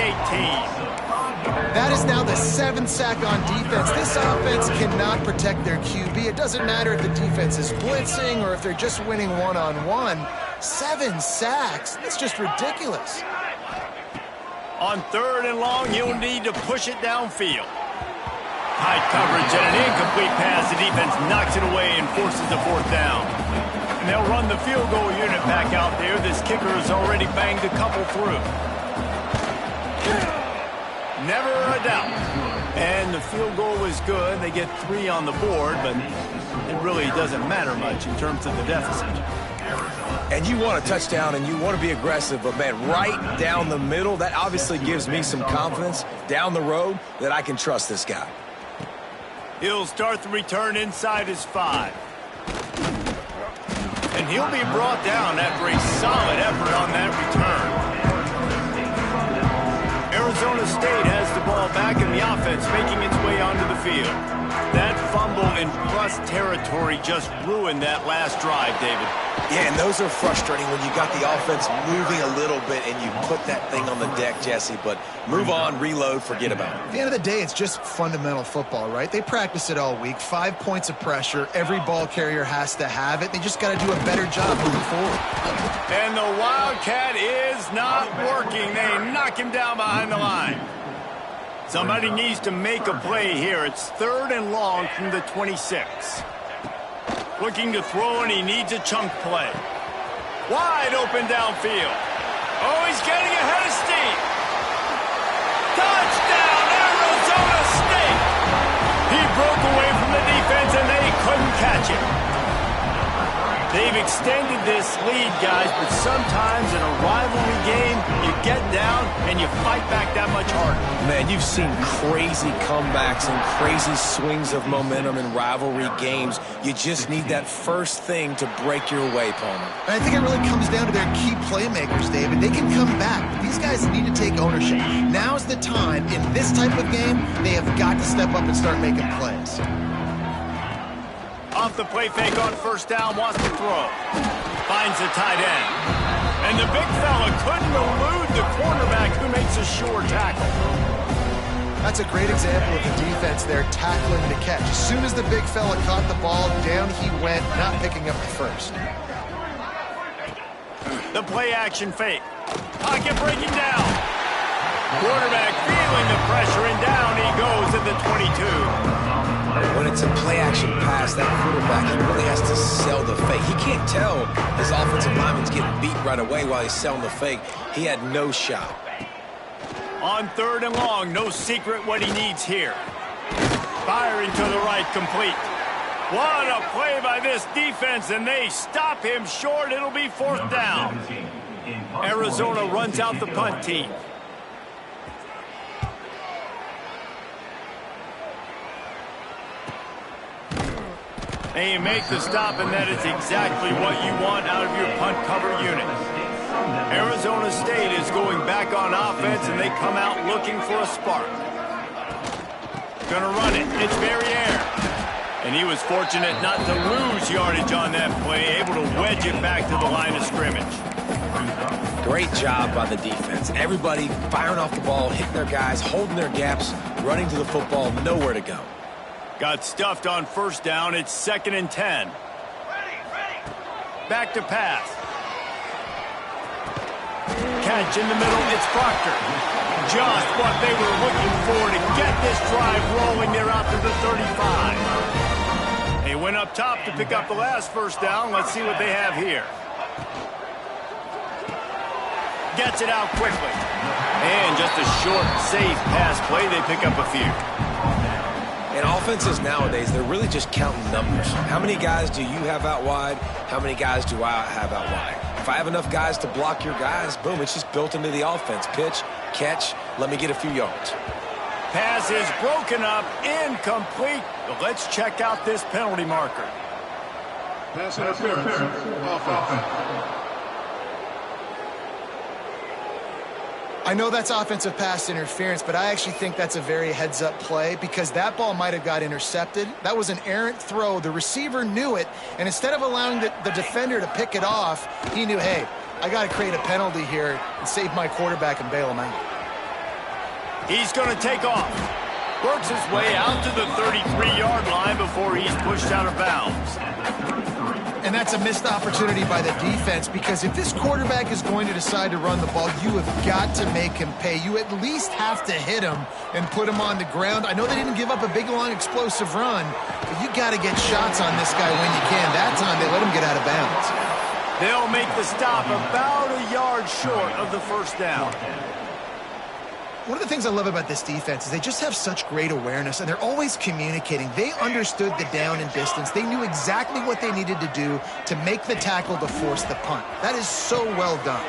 18. That is now the 7th sack on defense. This offense cannot protect their QB. It doesn't matter if the defense is blitzing or if they're just winning one-on-one. 7 sacks. That's just ridiculous. On 3rd and long, he'll need to push it downfield. High coverage and an incomplete pass. The defense knocks it away and forces the 4th down. And they'll run the field goal unit back out there. This kicker has already banged a couple through. Never a doubt. And the field goal was good. They get 3 on the board, but it really doesn't matter much in terms of the deficit. And you want a touchdown and you want to be aggressive, but man, right down the middle, that obviously gives me some confidence down the road that I can trust this guy. He'll start the return inside his 5. And he'll be brought down after a solid effort on that return. Zona State has the ball back in the offense, making its way onto the field. That fumble in plus territory just ruined that last drive, David. Yeah, and those are frustrating when you got the offense moving a little bit and you put that thing on the deck, Jesse. But move on, reload, forget about it. At the end of the day, it's just fundamental football, right? They practice it all week. 5 points of pressure. Every ball carrier has to have it. They just got to do a better job moving forward. And the Wildcat is not working. They knock him down behind the line. Somebody needs to make a play here. It's 3rd and long from the 26. Looking to throw, and he needs a chunk play. Wide open downfield. Oh, he's getting ahead of steam. Touchdown, Arizona State! He broke away from the defense, and they couldn't catch him. They've extended this lead, guys, but sometimes in a rivalry game, you get down and you fight back that much harder. Man, you've seen crazy comebacks and crazy swings of momentum in rivalry games. You just need that first thing to break your way, Palmer. I think it really comes down to their key playmakers, David. They can come back, but these guys need to take ownership. Now's the time. In this type of game, they have got to step up and start making plays. Off the play fake on 1st down, wants to throw. Finds the tight end. And the big fella couldn't elude the cornerback who makes a sure tackle. That's a great example of the defense there tackling the catch. As soon as the big fella caught the ball, down he went, not picking up the first. The play action fake. Pocket breaking down. Quarterback feeling the pressure, and down he goes at the 22. When it's a play-action pass, that quarterback, he really has to sell the fake. He can't tell his offensive lineman's getting beat right away while he's selling the fake. He had no shot. On 3rd and long, no secret what he needs here. Firing to the right, complete. What a play by this defense, and they stop him short. It'll be 4th down. Arizona runs out the punt team. They make the stop, and that is exactly what you want out of your punt cover unit. Arizona State is going back on offense, and they come out looking for a spark. Gonna run it. It's Barriere. And he was fortunate not to lose yardage on that play, able to wedge it back to the line of scrimmage. Great job by the defense. Everybody firing off the ball, hitting their guys, holding their gaps, running to the football, nowhere to go. Got stuffed on 1st down. It's 2nd and 10. Back to pass. Catch in the middle. It's Proctor. Just what they were looking for to get this drive rolling. They're out to the 35. They went up top to pick up the last 1st down. Let's see what they have here. Gets it out quickly. And just a short, safe pass play. They pick up a few. And offenses nowadays, they're really just counting numbers. How many guys do you have out wide? How many guys do I have out wide? If I have enough guys to block your guys, boom, it's just built into the offense. Pitch, catch, let me get a few yards. Pass is broken up, incomplete. But let's check out this penalty marker. Pass interference, offense. I know that's offensive pass interference, but I actually think that's a very heads-up play because that ball might have got intercepted. That was an errant throw. The receiver knew it, and instead of allowing the defender to pick it off, he knew, hey, I got to create a penalty here and save my quarterback and bail him out. He's going to take off. Works his way out to the 33-yard line before he's pushed out of bounds. And that's a missed opportunity by the defense because if this quarterback is going to decide to run the ball, you have got to make him pay. You at least have to hit him and put him on the ground. I know they didn't give up a big, long, explosive run, but you got to get shots on this guy when you can. That time, they let him get out of bounds. They'll make the stop about a yard short of the first down. One of the things I love about this defense is they just have such great awareness, and they're always communicating. They understood the down and distance. They knew exactly what they needed to do to make the tackle to force the punt. That is so well done.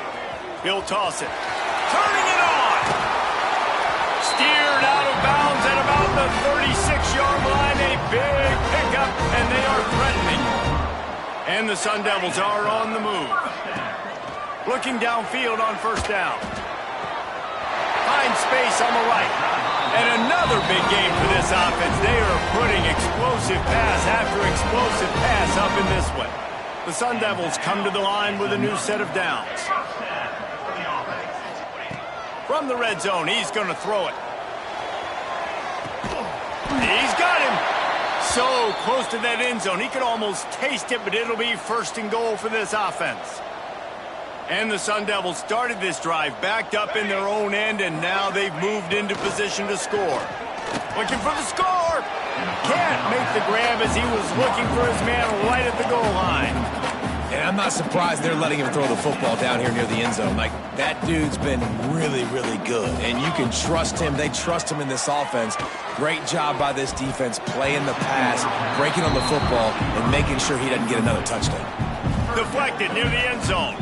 He'll toss it. Turning it on! Steered out of bounds at about the 36-yard line. A big pickup, and they are threatening. And the Sun Devils are on the move. Looking downfield on first down. Find space on the right. And another big game for this offense. They are putting explosive pass after explosive pass up in this one. The Sun Devils come to the line with a new set of downs. From the red zone, he's going to throw it. He's got him. So close to that end zone. He could almost taste it, but it'll be first and goal for this offense. And the Sun Devils started this drive backed up in their own end, and now they've moved into position to score. Looking for the score. Can't make the grab as he was looking for his man right at the goal line. And I'm not surprised they're letting him throw the football down here near the end zone. Like, that dude's been really, really good. And you can trust him. They trust him in this offense. Great job by this defense playing the pass, breaking on the football, and making sure he doesn't get another touchdown. Deflected near the end zone.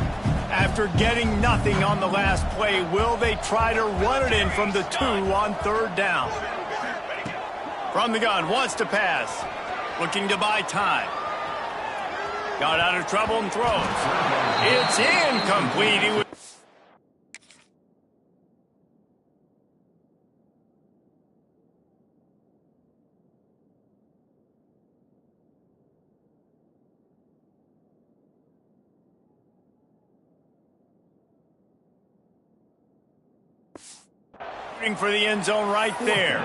After getting nothing on the last play, will they try to run it in from the 2 on third down? From the gun, wants to pass. Looking to buy time. Got out of trouble and throws. It's incomplete. He was for the end zone right there.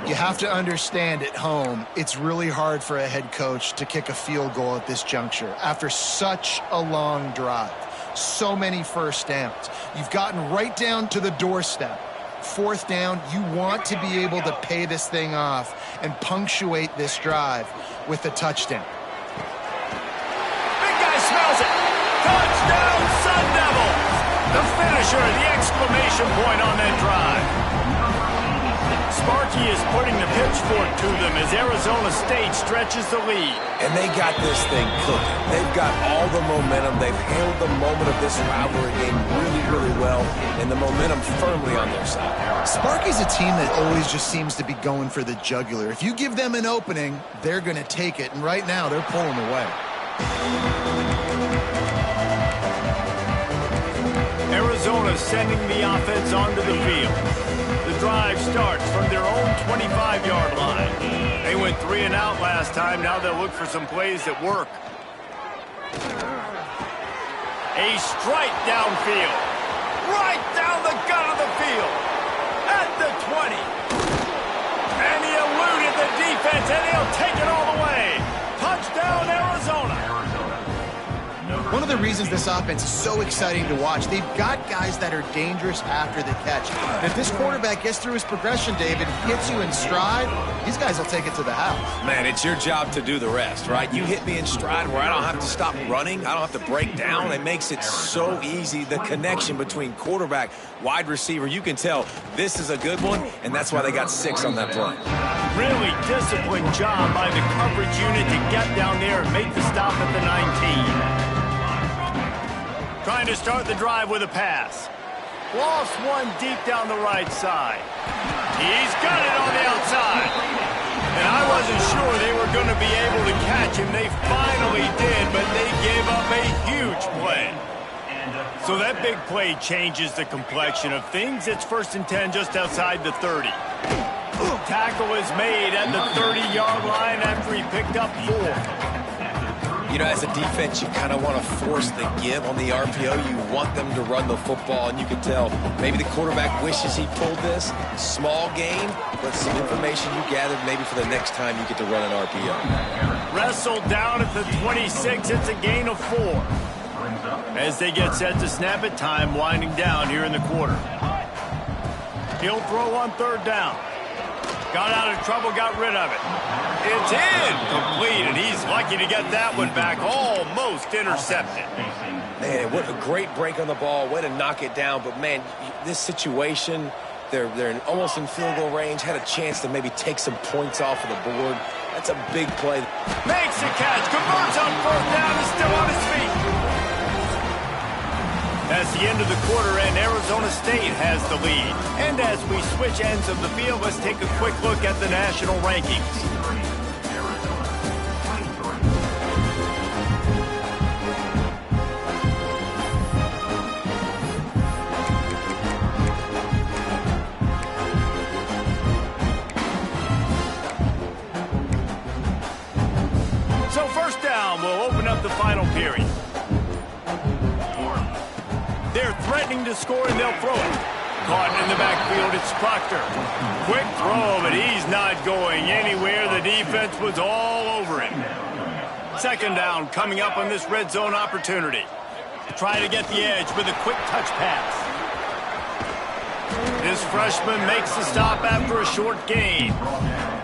You have to understand at home, it's really hard for a head coach to kick a field goal at this juncture after such a long drive. So many first downs. You've gotten right down to the doorstep. Fourth down, you want to be able to pay this thing off and punctuate this drive with a touchdown. Big guy smells it. Touchdown, Sun Devils! The finisher, the exclamation point on that drive. Sparky is putting the pitchfork to them as Arizona State stretches the lead. And they got this thing cooking. They've got all the momentum. They've handled the moment of this rivalry game really, really well, and the momentum firmly on their side. Sparky's a team that always just seems to be going for the jugular. If you give them an opening, they're going to take it, and right now they're pulling away. Arizona sending the offense onto the field. The drive starts from their own 25-yard line. They went 3 and out last time. Now they'll look for some plays that work. A strike downfield. Right down the gut of the field. At the 20. And he eluded the defense, and he'll take it all the way. Touchdown, Arizona. One of the reasons this offense is so exciting to watch, they've got guys that are dangerous after the catch. And if this quarterback gets through his progression, David, gets you in stride, these guys will take it to the house. Man, it's your job to do the rest, right? You hit me in stride where I don't have to stop running. I don't have to break down. It makes it so easy. The connection between quarterback, wide receiver, you can tell this is a good one, and that's why they got 6 on that play. Really disciplined job by the coverage unit to get down there and make the stop at the 19. Trying to start the drive with a pass. Lost one deep down the right side. He's got it on the outside. And I wasn't sure they were going to be able to catch him. They finally did, but they gave up a huge play. So that big play changes the complexion of things. It's 1st and 10 just outside the 30. Tackle is made at the 30-yard line after he picked up 4. You know, as a defense, you kind of want to force the give on the RPO. You want them to run the football, and you can tell maybe the quarterback wishes he pulled this. Small gain, but some information you gathered maybe for the next time you get to run an RPO. Wrestled down at the 26. It's a gain of 4. As they get set to snap it, time winding down here in the quarter. He'll throw on 3rd down. Got out of trouble, got rid of it. It's incomplete, and he's lucky to get that one back. Almost intercepted. Man, what a great break on the ball. Way to knock it down. But, man, this situation, they're almost in field goal range. Had a chance to maybe take some points off of the board. That's a big play. Makes the catch. Converts on 4th down. Is still on his feet. That's the end of the quarter, and Arizona State has the lead. And as we switch ends of the field, let's take a quick look at the national rankings. So 1st down, we'll open up the final period. They're threatening to score, and they'll throw it. Caught in the backfield, it's Proctor. Quick throw, but he's not going anywhere. The defense was all over him. 2nd down coming up on this red zone opportunity. Try to get the edge with a quick touch pass. This freshman makes the stop after a short gain.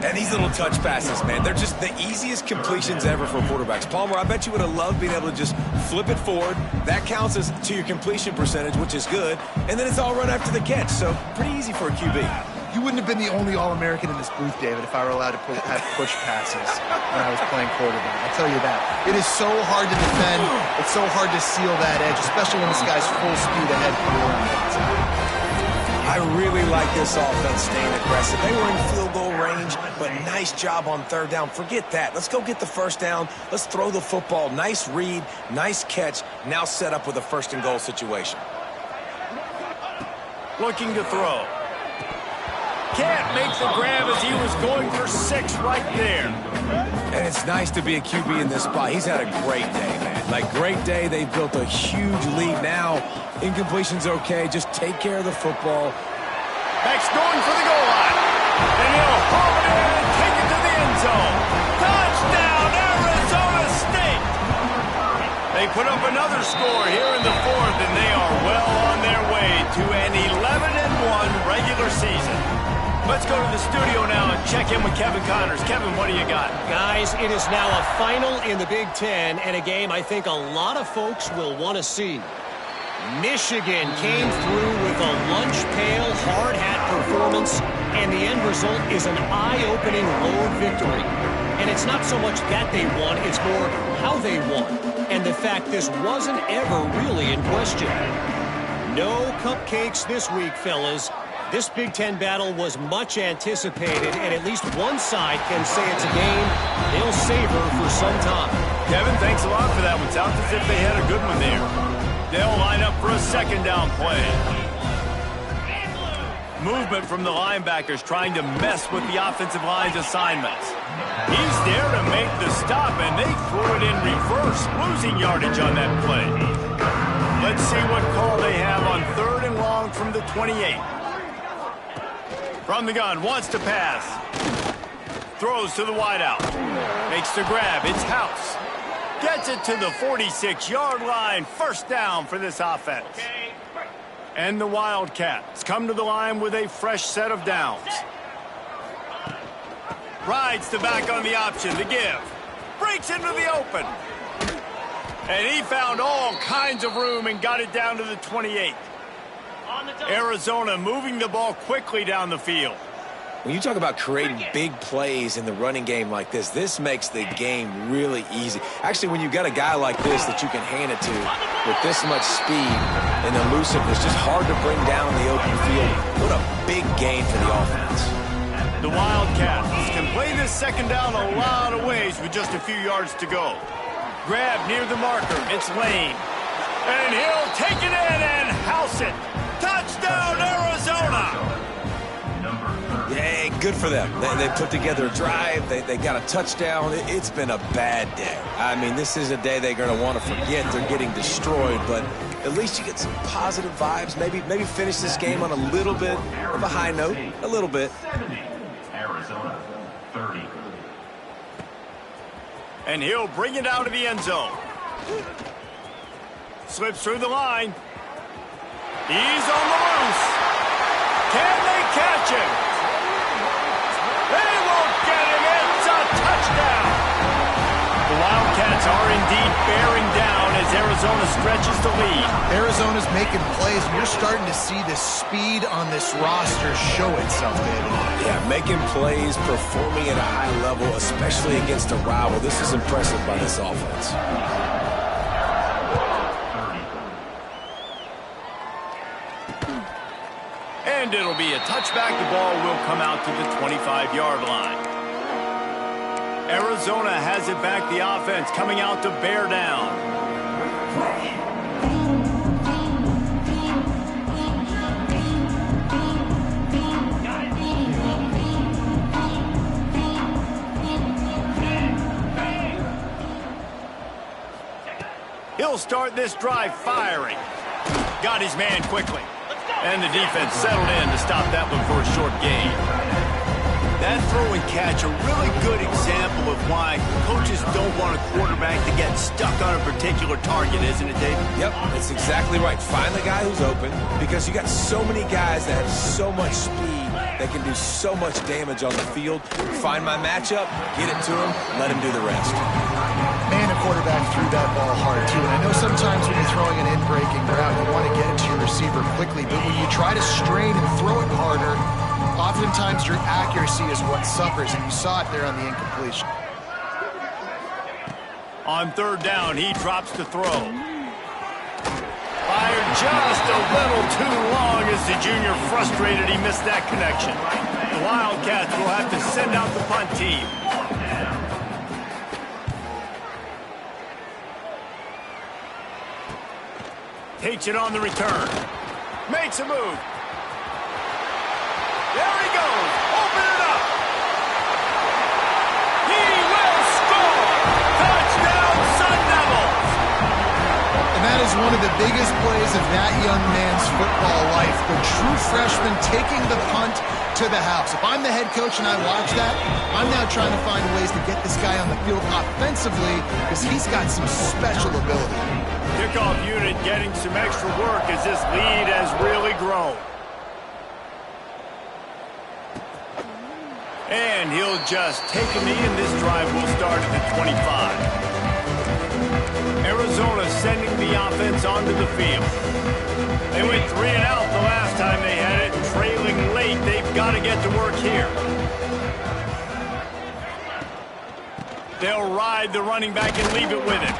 And these little touch passes, man, they're just the easiest completions ever for quarterbacks. Palmer, I bet you would have loved being able to just flip it forward. That counts as to your completion percentage, which is good. And then it's all run after the catch, so pretty easy for a QB. You wouldn't have been the only All-American in this booth, David, if I were allowed to have push passes when I was playing quarterback. I'll tell you that. It is so hard to defend. It's so hard to seal that edge, especially when this guy's full speed ahead for you on that side. I really like this offense staying aggressive. They were in field goal range, but nice job on 3rd down. Forget that. Let's go get the 1st down. Let's throw the football. Nice read, nice catch. Now set up with a 1st and goal situation. Looking to throw. Can't make the grab as he was going for 6 right there. And it's nice to be a QB in this spot. He's had a great day, man. Like, great day. They've built a huge lead now. Incompletion's okay. Just take care of the football. Max going for the goal line. And he'll haul it in and take it to the end zone. Touchdown, Arizona State. They put up another score here in the 4th, and they are well on their way to an 11-1 regular season. Let's go to the studio now and check in with Kevin Connors. Kevin, what do you got? Guys, it is now a final in the Big Ten, and a game I think a lot of folks will want to see. Michigan came through with a lunch pail, hard hat performance, and the end result is an eye-opening road victory. And it's not so much that they won, it's more how they won, and the fact this wasn't ever really in question. No cupcakes this week, fellas. This Big Ten battle was much anticipated, and at least one side can say it's a game they'll savor for some time. Kevin, thanks a lot for that one. Sounds as if they had a good one there. They'll line up for a 2nd down play. Movement from the linebackers trying to mess with the offensive line's assignments. He's there to make the stop, and they threw it in reverse, losing yardage on that play. Let's see what call they have on 3rd and long from the 28. From the gun, wants to pass. Throws to the wideout. Makes the grab, it's House. Gets it to the 46-yard line. 1st down for this offense. And the Wildcats come to the line with a fresh set of downs. Rides the back on the option to give. Breaks into the open. And he found all kinds of room and got it down to the 28. Arizona moving the ball quickly down the field. When you talk about creating big plays in the running game like this makes the game really easy. Actually, when you've got a guy like this that you can hand it to with this much speed and elusiveness, just hard to bring down in the open field. What a big game for the offense. The Wildcats can play this 2nd down a lot of ways with just a few yards to go. Grab near the marker. It's Lane. And he'll take it in and house it. Touchdown, Arizona! Yeah, good for them. They put together a drive. They got a touchdown. It's been a bad day. I mean, this is a day they're going to want to forget. They're getting destroyed, but at least you get some positive vibes. Maybe finish this game on a little bit of a high note. A little bit. Arizona 30. And he'll bring it out of the end zone. Slips through the line. He's on the loose. Can they catch him? They won't get him. It's a touchdown. The Wildcats are indeed bearing down as Arizona stretches the lead. Arizona's making plays, and you're starting to see the speed on this roster show itself, David. Yeah, making plays, performing at a high level, especially against a rival. This is impressive by this offense. And it'll be a touchback. The ball will come out to the 25-yard line. Arizona has it back. The offense coming out to bear down. He'll start this drive firing. Got his man quickly. And the defense settled in to stop that one for a short gain. That throw and catch, a really good example of why coaches don't want a quarterback to get stuck on a particular target, isn't it, Dave? Yep, that's exactly right. Find the guy who's open, because you got so many guys that have so much speed that can do so much damage on the field. Find my matchup, get it to him, let him do the rest. Man, a quarterback threw that ball hard, too. And I know sometimes when you're throwing an in-breaking route, you want to get it to your receiver quickly. But when you try to strain and throw it harder, oftentimes your accuracy is what suffers. And you saw it there on the incompletion. On third down, he drops the throw. Fired just a little too long as the junior frustrated he missed that connection. The Wildcats will have to send out the punt team. Takes it on the return. Makes a move. There he goes. Open it up. He will score. Touchdown, Sun Devils. And that is one of the biggest plays of that young man's football life. The true freshman taking the punt to the house. If I'm the head coach and I watch that, I'm now trying to find ways to get this guy on the field offensively because he's got some special ability. Kickoff unit getting some extra work as this lead has really grown. And he'll just take him in. This drive will start at the 25. Arizona sending the offense onto the field. They went 3 and out the last time they had it. Trailing late, they've got to get to work here. They'll ride the running back and leave it with him.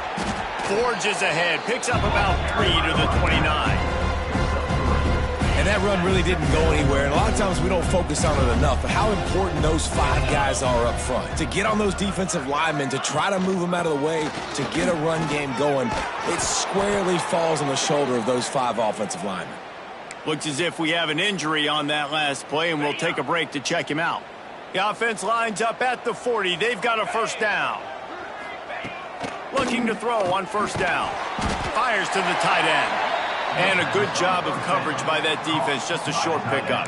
Forges ahead, picks up about 3 to the 29. And that run really didn't go anywhere. And a lot of times we don't focus on it enough. But how important those 5 guys are up front. To get on those defensive linemen, to try to move them out of the way, to get a run game going, it squarely falls on the shoulder of those 5 offensive linemen. Looks as if we have an injury on that last play, and we'll take a break to check him out. The offense lines up at the 40. They've got a first down. Looking to throw on first down. Fires to the tight end. And a good job of coverage by that defense. Just a short pickup.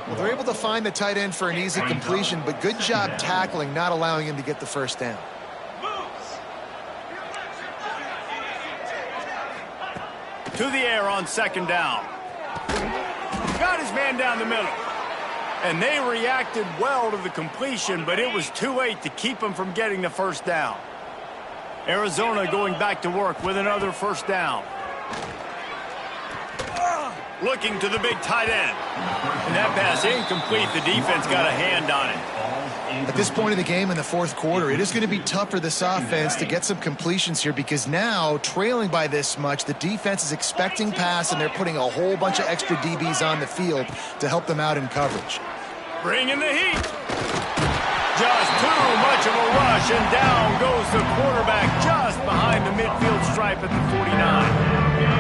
Well, they're able to find the tight end for an easy completion, but good job tackling, not allowing him to get the first down. To the air on second down. Got his man down the middle. And they reacted well to the completion, but it was too late to keep him from getting the first down. Arizona going back to work with another first down. Looking to the big tight end. And that pass incomplete. The defense got a hand on it. At this point of the game in the fourth quarter, it is going to be tough for this offense to get some completions here because now, trailing by this much, the defense is expecting pass and they're putting a whole bunch of extra DBs on the field to help them out in coverage. Bringing the heat. Just too much of a rush, and down goes the quarterback just behind the midfield stripe at the 49.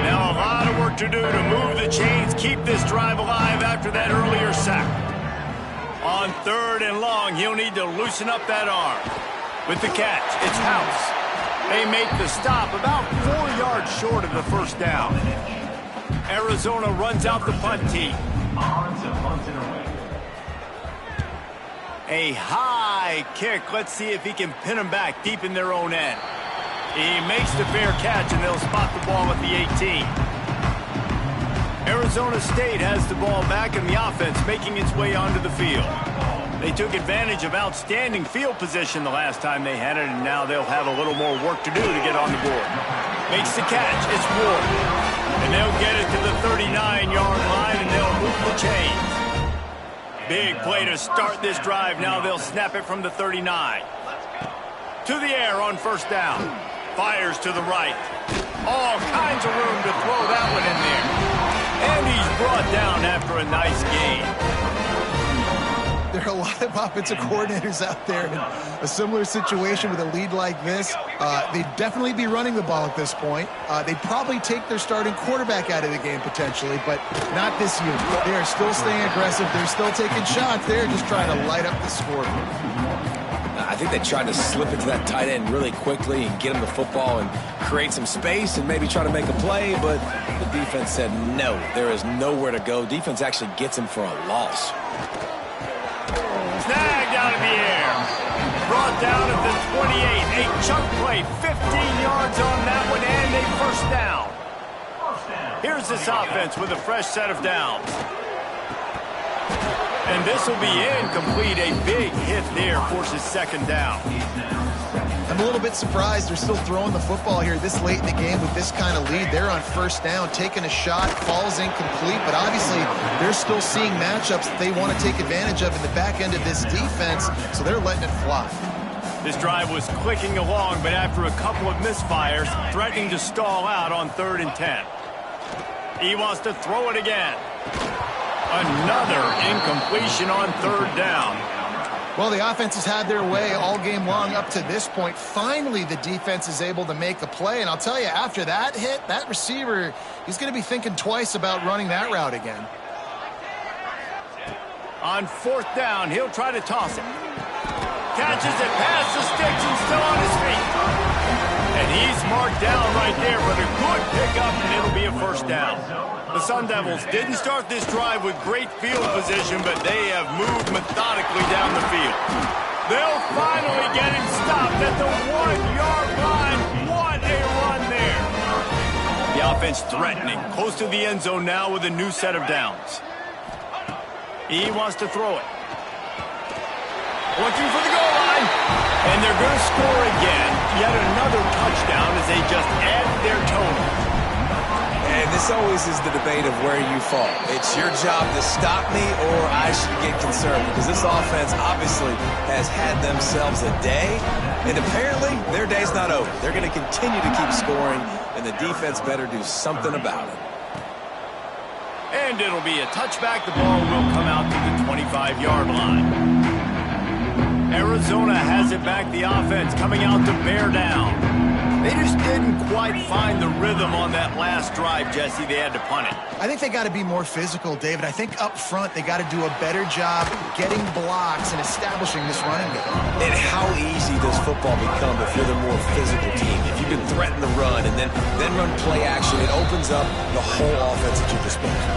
Now a lot of work to do to move the chains, keep this drive alive after that earlier sack. On 3rd and long, he'll need to loosen up that arm. With the catch, it's House. They make the stop about 4 yards short of the first down. Arizona runs out the punt tee. A high kick. Let's see if he can pin them back deep in their own end. He makes the fair catch, and they'll spot the ball at the 18. Arizona State has the ball back, and the offense making its way onto the field. They took advantage of outstanding field position the last time they had it, and now they'll have a little more work to do to get on the board. Makes the catch. It's Ward. And they'll get it to the 39-yard line, and they'll move the chains. Big play to start this drive. Now they'll snap it from the 39. To the air on first down. Fires to the right. All kinds of room to throw that one in there. And he's brought down after a nice gain. There are a lot of offensive coordinators out there in a similar situation with a lead like this. They'd definitely be running the ball at this point. They'd probably take their starting quarterback out of the game potentially, but not this unit. They are still staying aggressive. They're still taking shots. They're just trying to light up the scoreboard. I think they tried to slip it to that tight end really quickly and get him the football and create some space and maybe try to make a play, but the defense said no. There is nowhere to go. Defense actually gets him for a loss. Snagged out of the air. Brought down at the 28. A chunk play, 15 yards on that one, and a first down. Here's this offense with a fresh set of downs. And this will be incomplete. A big hit there forces second down. I'm a little bit surprised they're still throwing the football here this late in the game with this kind of lead. They're on first down, taking a shot, falls incomplete, but obviously they're still seeing matchups that they want to take advantage of in the back end of this defense, so they're letting it fly. This drive was clicking along, but after a couple of misfires, threatening to stall out on 3rd and 10. He wants to throw it again. Another incompletion on 3rd down. Well, the offense has had their way all game long up to this point. Finally, the defense is able to make a play. And I'll tell you, after that hit, that receiver, he's going to be thinking twice about running that route again. On 4th down, he'll try to toss it. Catches it past the sticks and still on his feet. And he's marked down right there, but a good pickup, and it'll be a first down. The Sun Devils didn't start this drive with great field position, but they have moved methodically down the field. They'll finally get him stopped at the 1-yard line. What a run there. The offense threatening, close to the end zone now with a new set of downs. He wants to throw it. Looking for the goal line. And they're going to score again. Yet another touchdown as they just add their total. And this always is the debate of where you fall. It's your job to stop me or I should get concerned because this offense obviously has had themselves a day, and apparently their day's not over. They're going to continue to keep scoring, and the defense better do something about it. And it'll be a touchback. The ball will come out to the 25-yard line. Arizona has it back, the offense coming out to bear down. They just didn't quite find the rhythm on that last drive, Jesse. They had to punt it. I think they got to be more physical, David. I think up front they got to do a better job getting blocks and establishing this running game. And how easy does football become if you're the more physical team? If you can threaten the run and then run play action, it opens up the whole offense at your disposal.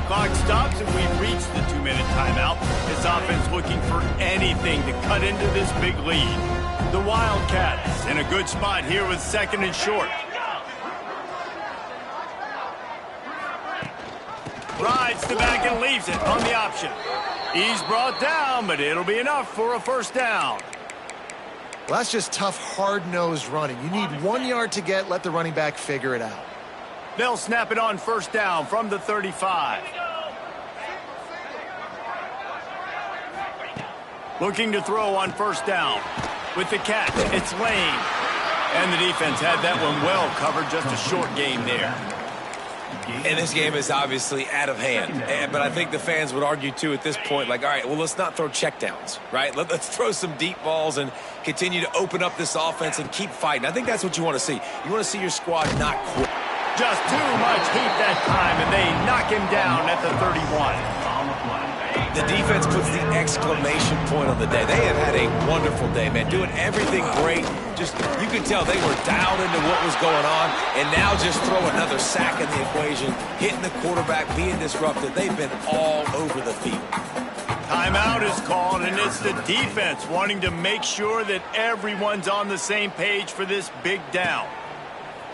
Clock stops and we've reached the 2-minute timeout. This offense looking for anything to cut into this big lead. The Wildcats in a good spot here with 2nd and short. Rides the back and leaves it on the option. He's brought down, but it'll be enough for a first down. Well, that's just tough, hard-nosed running. You need 1 yard to get, let the running back figure it out. They'll snap it on first down from the 35. Looking to throw on first down. With the catch, it's Lane. And the defense had that one well covered, just a short game there. And this game is obviously out of hand. But I think the fans would argue, too, at this point, like, all right, well, let's not throw checkdowns, right? Let's throw some deep balls and continue to open up this offense and keep fighting. I think that's what you want to see. You want to see your squad not quit. Just too much heat that time, and they knock him down at the 31. The defense puts the exclamation point on the day. They have had a wonderful day, man. Doing everything great. Just, you can tell they were dialed into what was going on, and now just throw another sack in the equation, hitting the quarterback, being disrupted. They've been all over the field. Timeout is called, and it's the defense wanting to make sure that everyone's on the same page for this big down.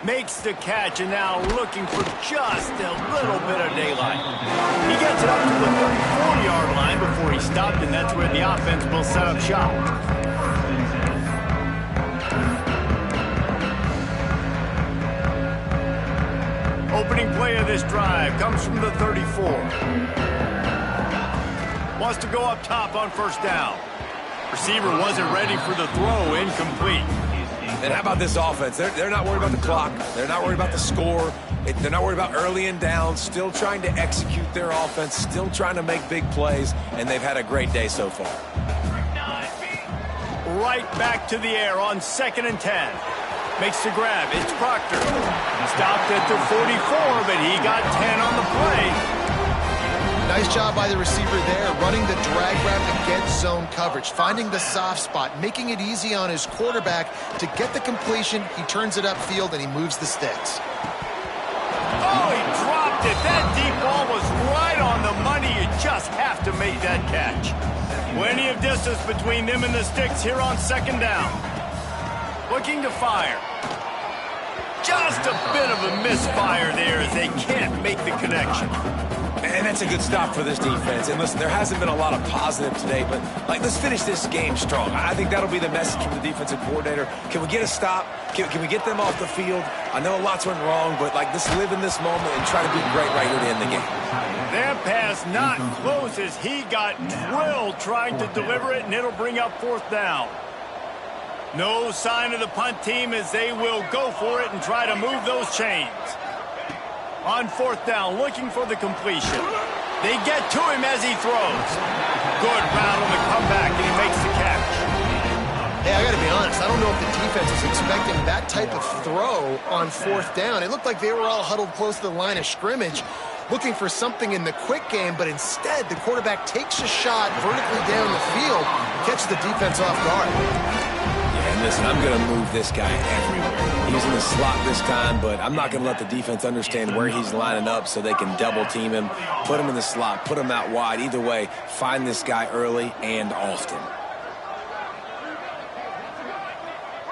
Makes the catch, and now looking for just a little bit of daylight. He gets it up to the 34-yard line before he stopped, and that's where the offense will set up shop. Opening play of this drive comes from the 34. Wants to go up top on first down. Receiver wasn't ready for the throw, incomplete. And how about this offense? They're not worried about the clock. They're not worried about the score. They're not worried about early and down. Still trying to execute their offense. Still trying to make big plays. And they've had a great day so far. Right back to the air on 2nd and 10. Makes the grab. It's Proctor. Stopped at the 44, but he got 10 on the play. Nice job by the receiver there, running the drag route against zone coverage, finding the soft spot, making it easy on his quarterback to get the completion. He turns it upfield, and he moves the sticks. Oh, he dropped it. That deep ball was right on the money. You just have to make that catch. Plenty of distance between them and the sticks here on 2nd down. Looking to fire. Just a bit of a misfire there as they can't make the connection. And that's a good stop for this defense. And listen, there hasn't been a lot of positive today, but let's finish this game strong. I think that'll be the message from the defensive coordinator. Can we get a stop? Can we get them off the field? I know lots went wrong, but let's live in this moment and try to be great right here to end the game. That pass not close as he got drilled trying to deliver it, and it'll bring up 4th down. No sign of the punt team as they will go for it and try to move those chains. On 4th down, looking for the completion. They get to him as he throws. Good route on the comeback, and he makes the catch. Hey, I got to be honest. I don't know if the defense was expecting that type of throw on 4th down. It looked like they were all huddled close to the line of scrimmage, looking for something in the quick game, but instead the quarterback takes a shot vertically down the field, catches the defense off guard. And listen, I'm going to move this guy everywhere. He's in the slot this time, but I'm not going to let the defense understand where he's lining up so they can double team him, put him in the slot, put him out wide. Either way, find this guy early and often.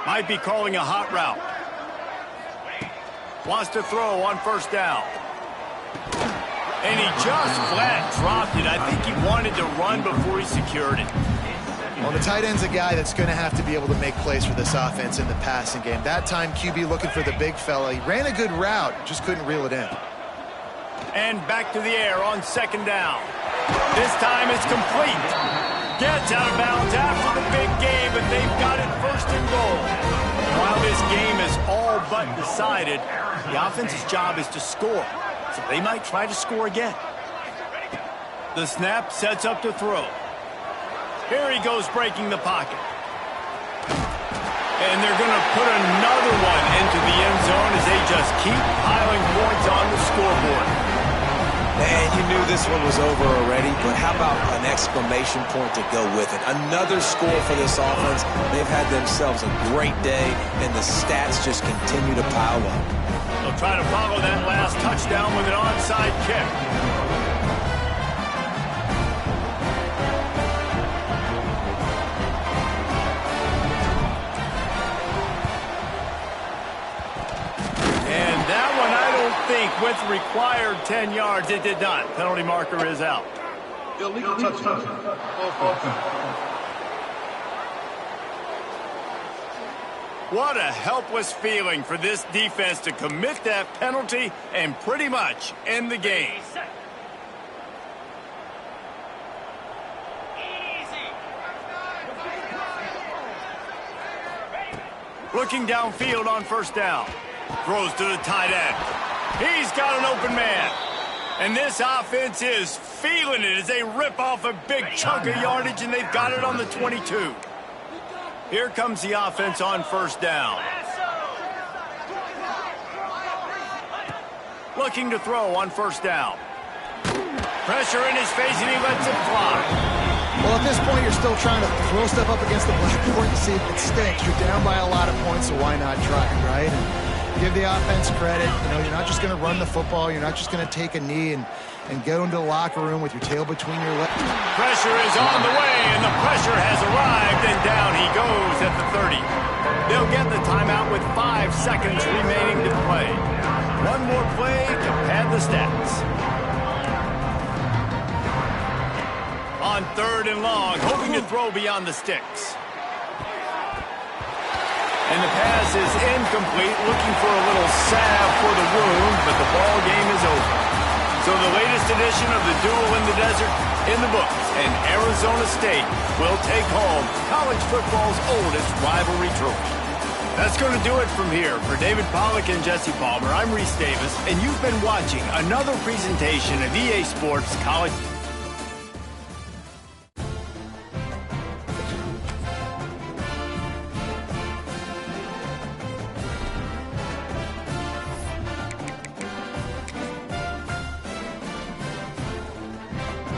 Might be calling a hot route. Wants to throw on 1st down. And he just flat dropped it. I think he wanted to run before he secured it. Well, the tight end's a guy that's going to have to be able to make plays for this offense in the passing game. That time, QB looking for the big fella. He ran a good route, just couldn't reel it in. And back to the air on 2nd down. This time it's complete. Gets out of bounds after the big game, but they've got it 1st and goal. While this game is all but decided, the offense's job is to score. So they might try to score again. The snap sets up to throw. Here he goes breaking the pocket. And they're going to put another one into the end zone as they just keep piling points on the scoreboard. And you knew this one was over already, but how about an exclamation point to go with it? Another score for this offense. They've had themselves a great day, and the stats just continue to pile up. They'll try to follow that last touchdown with an onside kick. Think with required 10 yards, it did not. Penalty marker is out. Illegal touchdown. What a helpless feeling for this defense to commit that penalty and pretty much end the game. Looking downfield on 1st down. Throws to the tight end. He's got an open man. And this offense is feeling it as they rip off a big chunk of yardage, and they've got it on the 22. Here comes the offense on first down. Looking to throw on first down. Pressure in his face, and he lets it fly. Well, at this point, you're still trying to throw stuff up against the blackboard to see if it sticks. You're down by a lot of points, so why not try it, right? And give the offense credit. You know, you're not just going to run the football. You're not just going to take a knee and go into the locker room with your tail between your legs. Pressure is on the way, and the pressure has arrived, and down he goes at the 30. They'll get the timeout with 5 seconds remaining to play. One more play to pad the stats. On 3rd and long, hoping to throw beyond the sticks. And the pass is incomplete, looking for a little salve for the wound, but the ball game is over. So the latest edition of the Duel in the Desert in the books, and Arizona State will take home college football's oldest rivalry trophy. That's going to do it from here. For David Pollack and Jesse Palmer, I'm Reese Davis, and you've been watching another presentation of EA Sports College.